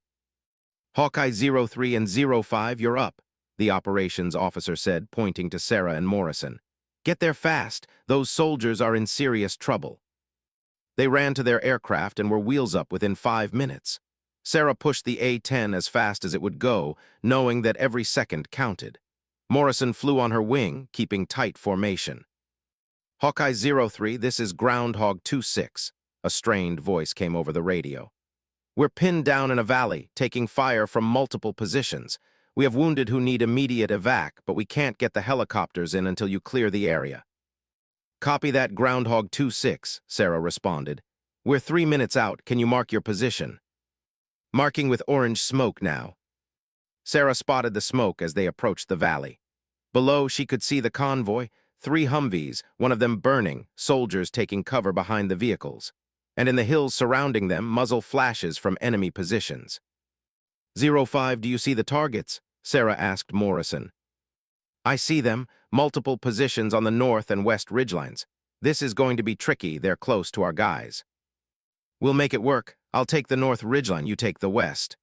A: "Hawkeye 03 and 05, you're up," the operations officer said, pointing to Sarah and Morrison. "Get there fast. Those soldiers are in serious trouble." They ran to their aircraft and were wheels up within 5 minutes. Sarah pushed the A-10 as fast as it would go, knowing that every second counted. Morrison flew on her wing, keeping tight formation. "Hawkeye 03, this is Groundhog 26, a strained voice came over the radio. "We're pinned down in a valley, taking fire from multiple positions. We have wounded who need immediate evac, but we can't get the helicopters in until you clear the area." "Copy that, Groundhog 26, Sarah responded. "We're 3 minutes out. Can you mark your position?" "Marking with orange smoke now." Sarah spotted the smoke as they approached the valley. Below, she could see the convoy, 3 Humvees, one of them burning, soldiers taking cover behind the vehicles. And in the hills surrounding them, muzzle flashes from enemy positions. 05, do you see the targets?" Sarah asked Morrison. "I see them, multiple positions on the north and west ridgelines. This is going to be tricky, they're close to our guys." "We'll make it work. I'll take the north ridgeline, you take the west."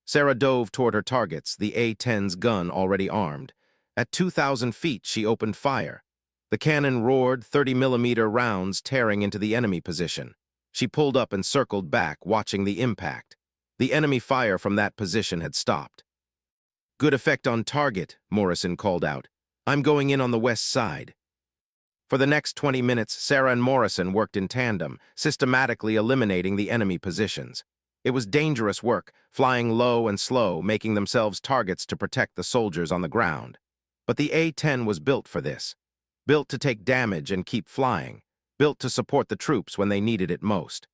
A: Sarah dove toward her targets, the A-10's gun already armed. At 2,000 feet, she opened fire. The cannon roared, 30mm rounds tearing into the enemy position. She pulled up and circled back, watching the impact. The enemy fire from that position had stopped. "Good effect on target," Morrison called out. "I'm going in on the west side." For the next 20 minutes, Sarah and Morrison worked in tandem, systematically eliminating the enemy positions. It was dangerous work, flying low and slow, making themselves targets to protect the soldiers on the ground. But the A-10 was built for this. Built to take damage and keep flying. Built to support the troops when they needed it most.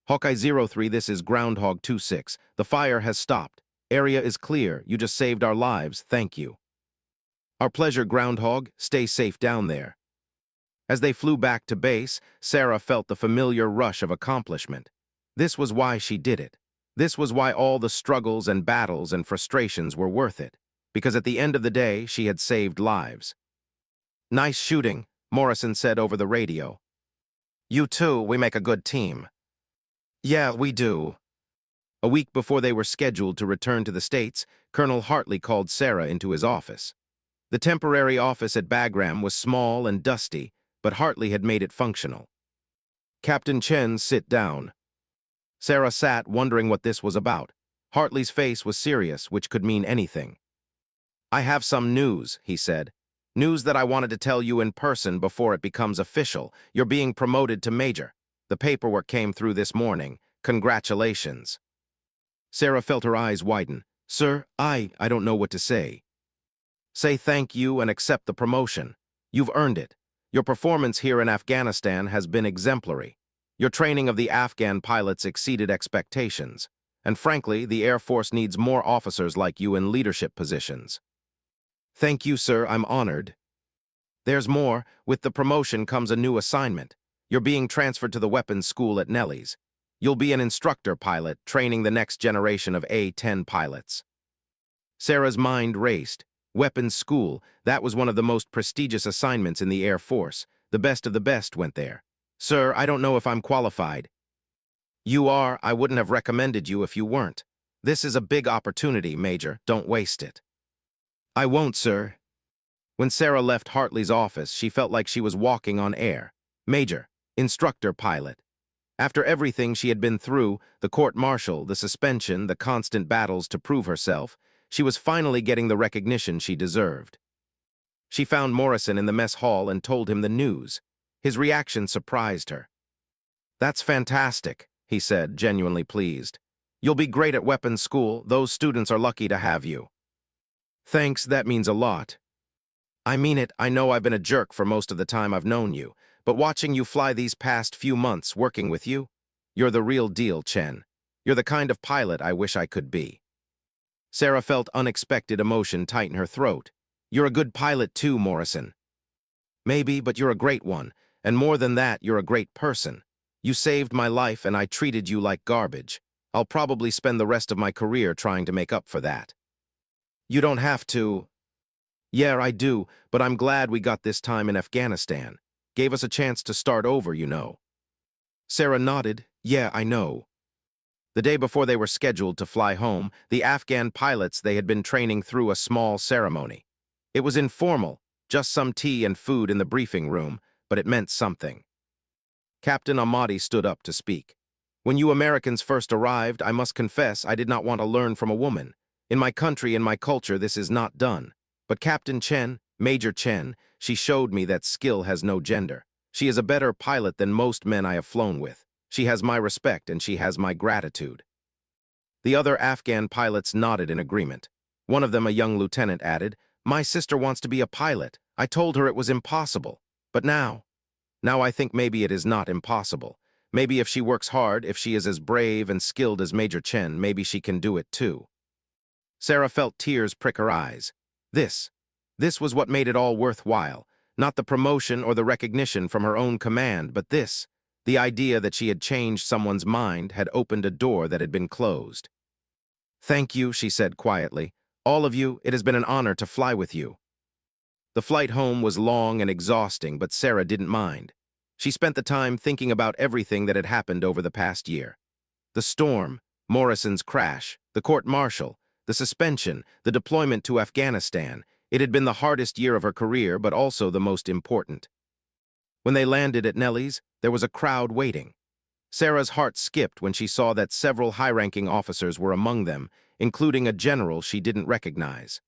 A: "Hawkeye 03, this is Groundhog 26. The fire has stopped. Area is clear. You just saved our lives. Thank you." Our pleasure, Groundhog. Stay safe down there. As they flew back to base, Sarah felt the familiar rush of accomplishment. This was why she did it. This was why all the struggles and battles and frustrations were worth it. Because at the end of the day, she had saved lives. "Nice shooting," Morrison said over the radio. "You too, we make a good team." "Yeah, we do." A week before they were scheduled to return to the States, Colonel Hartley called Sarah into his office. The temporary office at Bagram was small and dusty, but Hartley had made it functional. "Captain Chen, sit down." Sarah sat, wondering what this was about. Hartley's face was serious, which could mean anything. "I have some news," he said. "News that I wanted to tell you in person before it becomes official. You're being promoted to major. The paperwork came through this morning. Congratulations." Sarah felt her eyes widen. "Sir, I don't know what to say." "Say thank you and accept the promotion. You've earned it. Your performance here in Afghanistan has been exemplary. Your training of the Afghan pilots exceeded expectations. And frankly, the Air Force needs more officers like you in leadership positions." "Thank you, sir. I'm honored." "There's more. With the promotion comes a new assignment. You're being transferred to the weapons school at Nelly's. You'll be an instructor pilot, training the next generation of A-10 pilots." Sarah's mind raced. Weapons school, that was one of the most prestigious assignments in the Air Force. The best of the best went there. "Sir, I don't know if I'm qualified." "You are. I wouldn't have recommended you if you weren't. This is a big opportunity, Major. Don't waste it." "I won't, sir." When Sarah left Hartley's office, she felt like she was walking on air. Major, instructor pilot. After everything she had been through, the court-martial, the suspension, the constant battles to prove herself, she was finally getting the recognition she deserved. She found Morrison in the mess hall and told him the news. His reaction surprised her. "That's fantastic," he said, genuinely pleased. "You'll be great at weapons school. Those students are lucky to have you." "Thanks, that means a lot." "I mean it. I know I've been a jerk for most of the time I've known you, but watching you fly these past few months working with you, you're the real deal, Chen. You're the kind of pilot I wish I could be." Sarah felt unexpected emotion tighten her throat. "You're a good pilot too, Morrison." "Maybe, but you're a great one, and more than that, you're a great person. You saved my life and I treated you like garbage. I'll probably spend the rest of my career trying to make up for that." "You don't have to." "Yeah, I do, but I'm glad we got this time in Afghanistan. Gave us a chance to start over, you know." Sarah nodded. "Yeah, I know." The day before they were scheduled to fly home, the Afghan pilots they had been training through a small ceremony. It was informal, just some tea and food in the briefing room, but it meant something. Captain Ahmadi stood up to speak. "When you Americans first arrived, I must confess I did not want to learn from a woman. In my country and my culture, this is not done. But Captain Chen, Major Chen, she showed me that skill has no gender. She is a better pilot than most men I have flown with. She has my respect and she has my gratitude." The other Afghan pilots nodded in agreement. One of them, a young lieutenant, added, "My sister wants to be a pilot. I told her it was impossible. But now I think maybe it is not impossible. Maybe if she works hard, if she is as brave and skilled as Major Chen, maybe she can do it too." Sarah felt tears prick her eyes. This was what made it all worthwhile. Not the promotion or the recognition from her own command, but this. The idea that she had changed someone's mind, had opened a door that had been closed. "Thank you," she said quietly. "All of you, it has been an honor to fly with you." The flight home was long and exhausting, but Sarah didn't mind. She spent the time thinking about everything that had happened over the past year. The storm, Morrison's crash, the court-martial, the suspension, the deployment to Afghanistan. It had been the hardest year of her career, but also the most important. When they landed at Nelly's, there was a crowd waiting. Sarah's heart skipped when she saw that several high-ranking officers were among them, including a general she didn't recognize.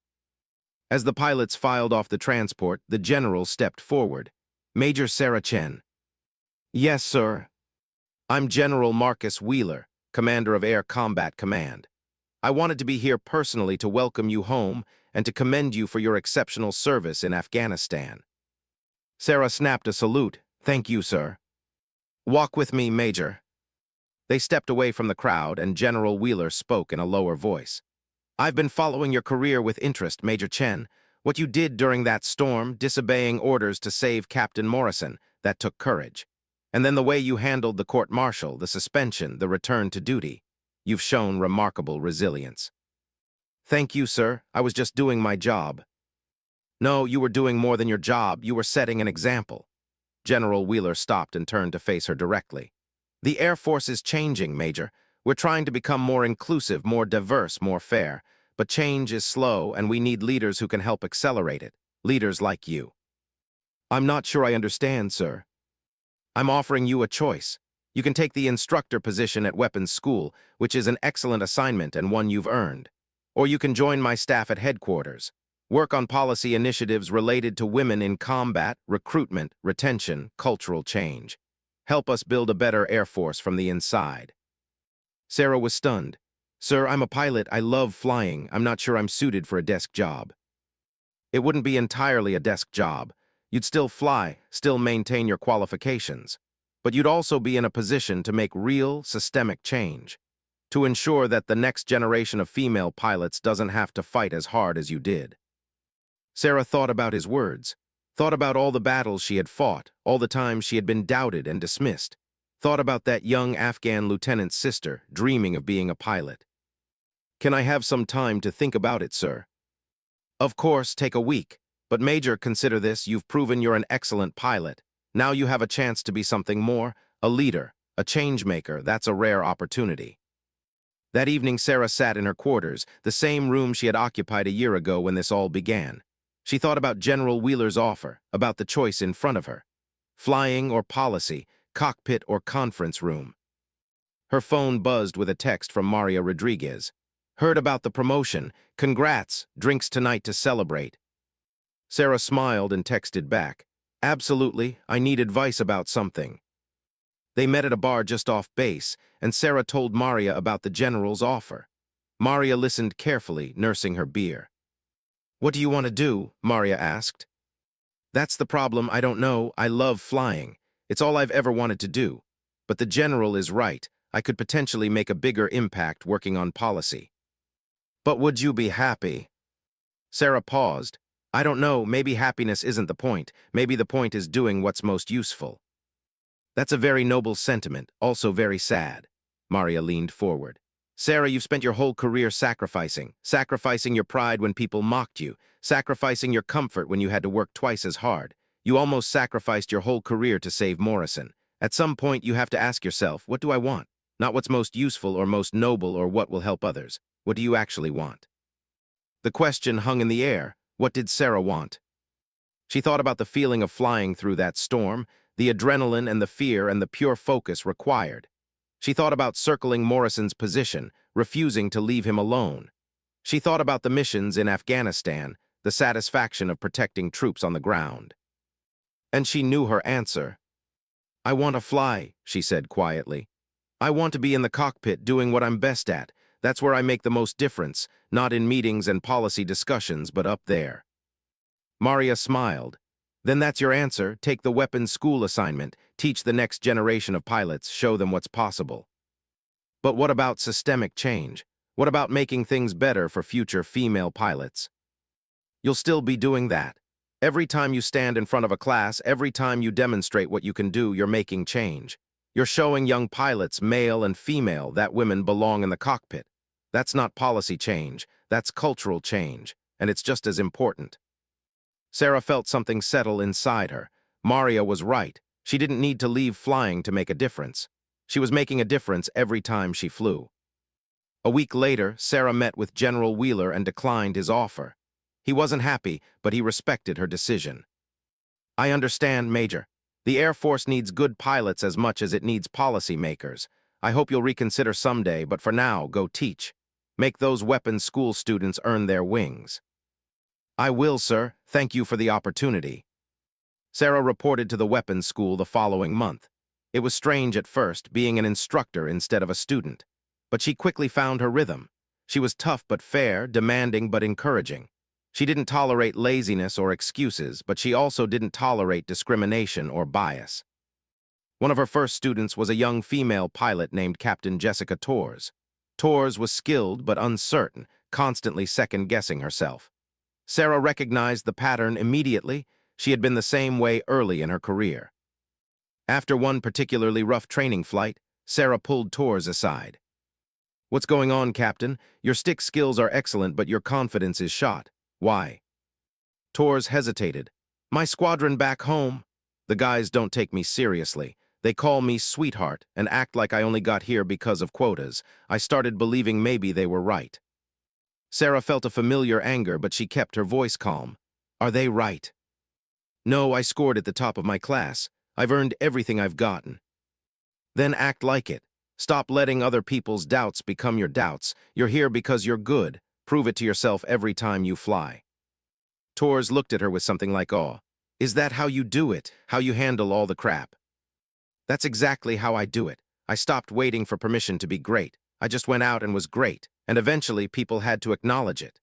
A: As the pilots filed off the transport, the general stepped forward. "Major Sarah Chen." "Yes, sir." "I'm General Marcus Wheeler, Commander of Air Combat Command. I wanted to be here personally to welcome you home and to commend you for your exceptional service in Afghanistan." Sarah snapped a salute. "Thank you, sir." "Walk with me, Major." They stepped away from the crowd, and General Wheeler spoke in a lower voice. "I've been following your career with interest, Major Chen. What you did during that storm, disobeying orders to save Captain Morrison, that took courage. And then the way you handled the court-martial, the suspension, the return to duty. You've shown remarkable resilience. Thank you, sir. I was just doing my job. No, you were doing more than your job. You were setting an example. General Wheeler stopped and turned to face her directly. The Air Force is changing, Major. We're trying to become more inclusive, more diverse, more fair. But change is slow, and we need leaders who can help accelerate it. Leaders like you. I'm not sure I understand, sir. I'm offering you a choice. You can take the instructor position at Weapons School, which is an excellent assignment and one you've earned. Or you can join my staff at headquarters. Work on policy initiatives related to women in combat, recruitment, retention, cultural change. Help us build a better Air Force from the inside. Sarah was stunned. Sir, I'm a pilot. I love flying. I'm not sure I'm suited for a desk job. It wouldn't be entirely a desk job. You'd still fly, still maintain your qualifications. But you'd also be in a position to make real, systemic change. To ensure that the next generation of female pilots doesn't have to fight as hard as you did. Sarah thought about his words, thought about all the battles she had fought, all the times she had been doubted and dismissed, thought about that young Afghan lieutenant's sister dreaming of being a pilot. Can I have some time to think about it, sir? Of course, take a week. But Major, consider this, you've proven you're an excellent pilot. Now you have a chance to be something more, a leader, a change maker. That's a rare opportunity. That evening, Sarah sat in her quarters, the same room she had occupied a year ago when this all began. She thought about General Wheeler's offer, about the choice in front of her. Flying or policy, cockpit or conference room. Her phone buzzed with a text from Maria Rodriguez. Heard about the promotion. Congrats, drinks tonight to celebrate. Sarah smiled and texted back. Absolutely, I need advice about something. They met at a bar just off base, and Sarah told Maria about the general's offer. Maria listened carefully, nursing her beer. What do you want to do? Maria asked. That's the problem, I don't know. I love flying. It's all I've ever wanted to do. But the general is right. I could potentially make a bigger impact working on policy. But would you be happy? Sarah paused. I don't know, maybe happiness isn't the point. Maybe the point is doing what's most useful. That's a very noble sentiment, also very sad. Maria leaned forward. Sarah, you've spent your whole career sacrificing your pride when people mocked you, sacrificing your comfort when you had to work twice as hard. You almost sacrificed your whole career to save Morrison. At some point, you have to ask yourself, what do I want? Not what's most useful or most noble or what will help others. What do you actually want? The question hung in the air. What did Sarah want? She thought about the feeling of flying through that storm, the adrenaline and the fear and the pure focus required. She thought about circling Morrison's position, refusing to leave him alone. She thought about the missions in Afghanistan, the satisfaction of protecting troops on the ground. And she knew her answer. I want to fly, she said quietly. I want to be in the cockpit doing what I'm best at. That's where I make the most difference, not in meetings and policy discussions, but up there. Maria smiled. Then that's your answer. Take the weapons school assignment, teach the next generation of pilots, show them what's possible. But what about systemic change? What about making things better for future female pilots? You'll still be doing that. Every time you stand in front of a class, every time you demonstrate what you can do, you're making change. You're showing young pilots, male and female, that women belong in the cockpit. That's not policy change, that's cultural change, and it's just as important. Sarah felt something settle inside her. Maria was right. She didn't need to leave flying to make a difference. She was making a difference every time she flew. A week later, Sarah met with General Wheeler and declined his offer. He wasn't happy, but he respected her decision. I understand, Major. The Air Force needs good pilots as much as it needs policy makers. I hope you'll reconsider someday, but for now, go teach. Make those weapons school students earn their wings. I will, sir. Thank you for the opportunity. Sarah reported to the weapons school the following month. It was strange at first, being an instructor instead of a student. But she quickly found her rhythm. She was tough but fair, demanding but encouraging. She didn't tolerate laziness or excuses, but she also didn't tolerate discrimination or bias. One of her first students was a young female pilot named Captain Jessica Torres. Torres was skilled but uncertain, constantly second-guessing herself. Sarah recognized the pattern immediately. She had been the same way early in her career. After one particularly rough training flight, Sarah pulled Tors aside. "What's going on, Captain? Your stick skills are excellent, but your confidence is shot. Why?" Tors hesitated. "My squadron back home. The guys don't take me seriously. They call me sweetheart and act like I only got here because of quotas. I started believing maybe they were right." Sarah felt a familiar anger, but she kept her voice calm. "Are they right?" "No, I scored at the top of my class. I've earned everything I've gotten." "Then act like it. Stop letting other people's doubts become your doubts. You're here because you're good. Prove it to yourself every time you fly." Tors looked at her with something like awe. "Is that how you do it? How you handle all the crap?" "That's exactly how I do it. I stopped waiting for permission to be great. I just went out and was great, and eventually people had to acknowledge it."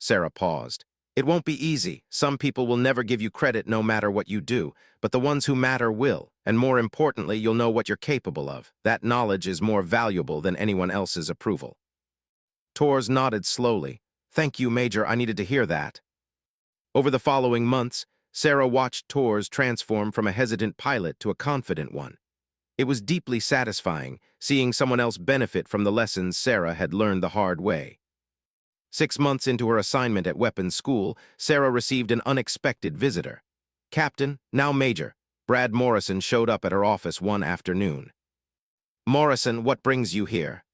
A: Sarah paused. "It won't be easy. Some people will never give you credit no matter what you do, but the ones who matter will, and more importantly, you'll know what you're capable of. That knowledge is more valuable than anyone else's approval." Tors nodded slowly. "Thank you, Major. I needed to hear that." Over the following months, Sarah watched Tors transform from a hesitant pilot to a confident one. It was deeply satisfying, seeing someone else benefit from the lessons Sarah had learned the hard way. 6 months into her assignment at weapons school, Sarah received an unexpected visitor. Captain, now Major, Brad Morrison showed up at her office one afternoon. "Morrison, what brings you here?"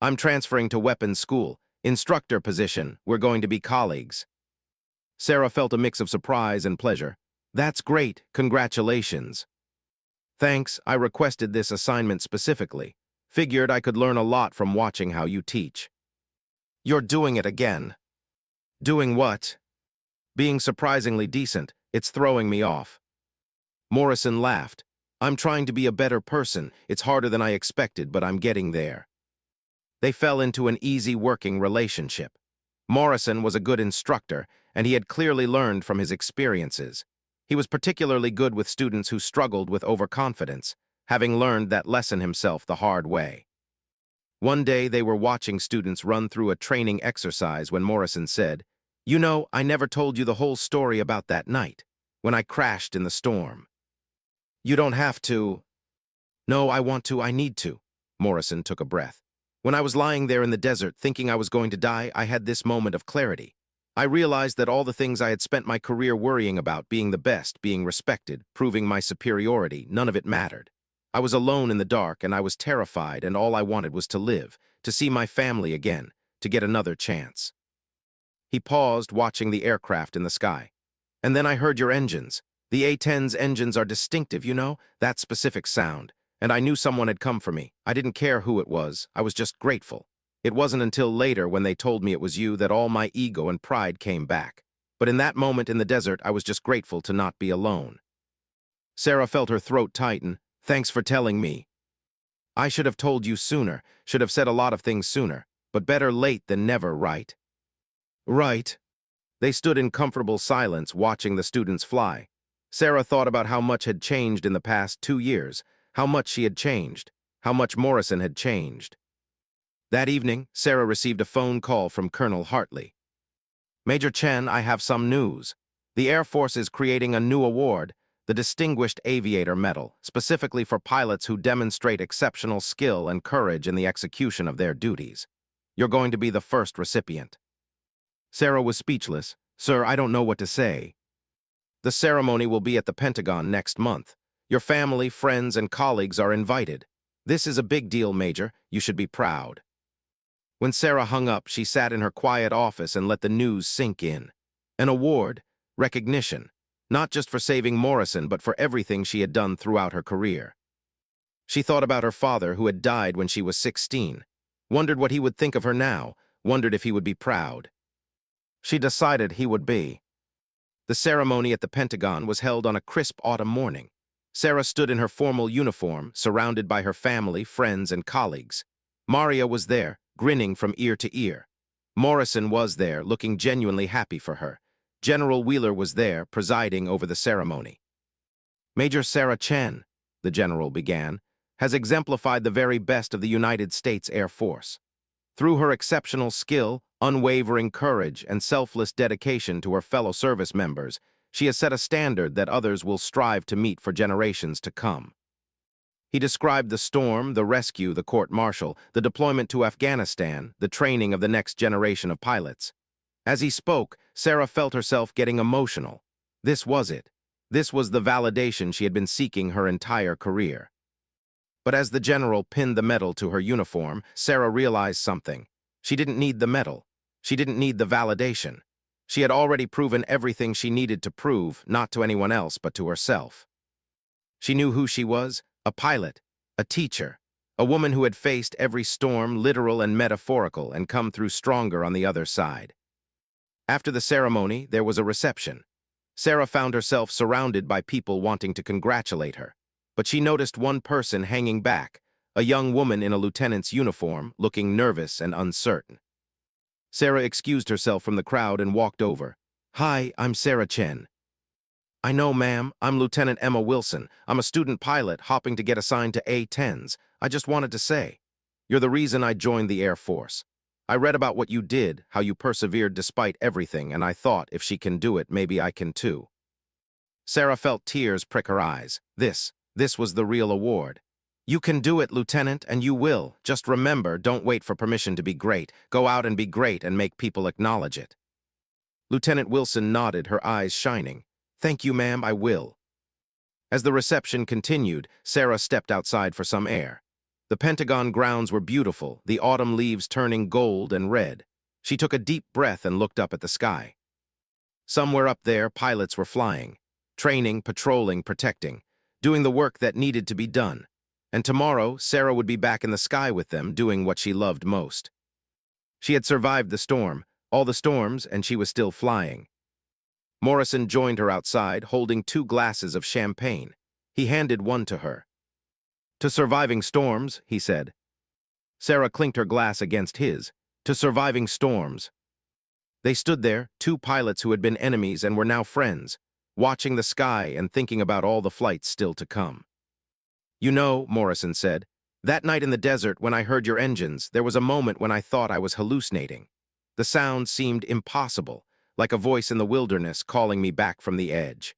A: "I'm transferring to weapons school. Instructor position. We're going to be colleagues." Sarah felt a mix of surprise and pleasure. "That's great. Congratulations." "Thanks. I requested this assignment specifically. Figured I could learn a lot from watching how you teach." "You're doing it again." "Doing what?" "Being surprisingly decent. It's throwing me off." Morrison laughed. "I'm trying to be a better person. It's harder than I expected, but I'm getting there." They fell into an easy working relationship. Morrison was a good instructor, and he had clearly learned from his experiences. He was particularly good with students who struggled with overconfidence, having learned that lesson himself the hard way. One day they were watching students run through a training exercise when Morrison said, "You know, I never told you the whole story about that night, when I crashed in the storm." "You don't have to." "No, I want to, I need to." Morrison took a breath. "When I was lying there in the desert thinking I was going to die, I had this moment of clarity. I realized that all the things I had spent my career worrying about, being the best, being respected, proving my superiority, none of it mattered. I was alone in the dark, and I was terrified, and all I wanted was to live, to see my family again, to get another chance." He paused, watching the aircraft in the sky. "And then I heard your engines. The A-10's engines are distinctive, you know, that specific sound. And I knew someone had come for me. I didn't care who it was. I was just grateful. It wasn't until later when they told me it was you that all my ego and pride came back. But in that moment in the desert, I was just grateful to not be alone." Sarah felt her throat tighten. "Thanks for telling me. I should have told you sooner, should have said a lot of things sooner, but better late than never, right?" "Right." They stood in comfortable silence, watching the students fly. Sarah thought about how much had changed in the past 2 years, how much she had changed, how much Morrison had changed. That evening, Sarah received a phone call from Colonel Hartley. "Major Chen, I have some news. The Air Force is creating a new award, the Distinguished Aviator Medal, specifically for pilots who demonstrate exceptional skill and courage in the execution of their duties. You're going to be the first recipient." Sarah was speechless. "Sir, I don't know what to say." "The ceremony will be at the Pentagon next month. Your family, friends, and colleagues are invited. This is a big deal, Major. You should be proud." When Sarah hung up, she sat in her quiet office and let the news sink in. An award, recognition, not just for saving Morrison, but for everything she had done throughout her career. She thought about her father, who had died when she was 16, wondered what he would think of her now, wondered if he would be proud. She decided he would be. The ceremony at the Pentagon was held on a crisp autumn morning. Sarah stood in her formal uniform, surrounded by her family, friends, and colleagues. Maria was there, grinning from ear to ear. Morrison was there, looking genuinely happy for her. General Wheeler was there, presiding over the ceremony. "Major Sarah Chen," the general began, "has exemplified the very best of the United States Air Force. Through her exceptional skill, unwavering courage, and selfless dedication to her fellow service members, she has set a standard that others will strive to meet for generations to come. He described the storm, the rescue, the court-martial, the deployment to Afghanistan, the training of the next generation of pilots. As he spoke, Sarah felt herself getting emotional. This was it. This was the validation she had been seeking her entire career. But as the general pinned the medal to her uniform, Sarah realized something. She didn't need the medal. She didn't need the validation. She had already proven everything she needed to prove, not to anyone else but to herself. She knew who she was, a pilot, a teacher, a woman who had faced every storm, literal and metaphorical, and come through stronger on the other side. After the ceremony, there was a reception. Sarah found herself surrounded by people wanting to congratulate her, but she noticed one person hanging back, a young woman in a lieutenant's uniform, looking nervous and uncertain. Sarah excused herself from the crowd and walked over. "Hi, I'm Sarah Chen." "I know, ma'am. I'm Lieutenant Emma Wilson. I'm a student pilot hopping to get assigned to A-10’s. I just wanted to say, you're the reason I joined the Air Force. I read about what you did, how you persevered despite everything, and I thought if she can do it, maybe I can too." Sarah felt tears prick her eyes. This was the real award. "You can do it, Lieutenant, and you will. Just remember, don't wait for permission to be great. Go out and be great and make people acknowledge it." Lieutenant Wilson nodded, her eyes shining. "Thank you, ma'am, I will." As the reception continued, Sarah stepped outside for some air. The Pentagon grounds were beautiful, the autumn leaves turning gold and red. She took a deep breath and looked up at the sky. Somewhere up there, pilots were flying, training, patrolling, protecting, doing the work that needed to be done. And tomorrow, Sarah would be back in the sky with them, doing what she loved most. She had survived the storm, all the storms, and she was still flying. Morrison joined her outside, holding 2 glasses of champagne. He handed one to her. "To surviving storms," he said. Sarah clinked her glass against his. "To surviving storms." They stood there, 2 pilots who had been enemies and were now friends, watching the sky and thinking about all the flights still to come. "You know," Morrison said, "that night in the desert when I heard your engines, there was a moment when I thought I was hallucinating. The sound seemed impossible, like a voice in the wilderness calling me back from the edge."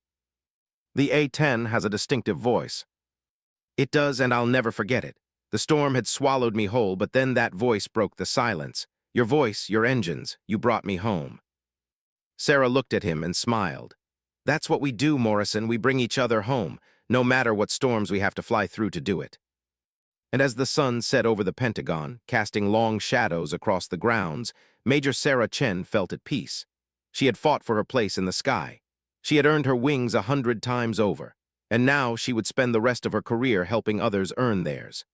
A: The A-10 has a distinctive voice. It does, and I'll never forget it. The storm had swallowed me whole, but then that voice broke the silence. Your voice, your engines, you brought me home. Sarah looked at him and smiled. "That's what we do, Morrison. We bring each other home, no matter what storms we have to fly through to do it." And as the sun set over the Pentagon, casting long shadows across the grounds, Major Sarah Chen felt at peace. She had fought for her place in the sky. She had earned her wings 100 times over, and now she would spend the rest of her career helping others earn theirs.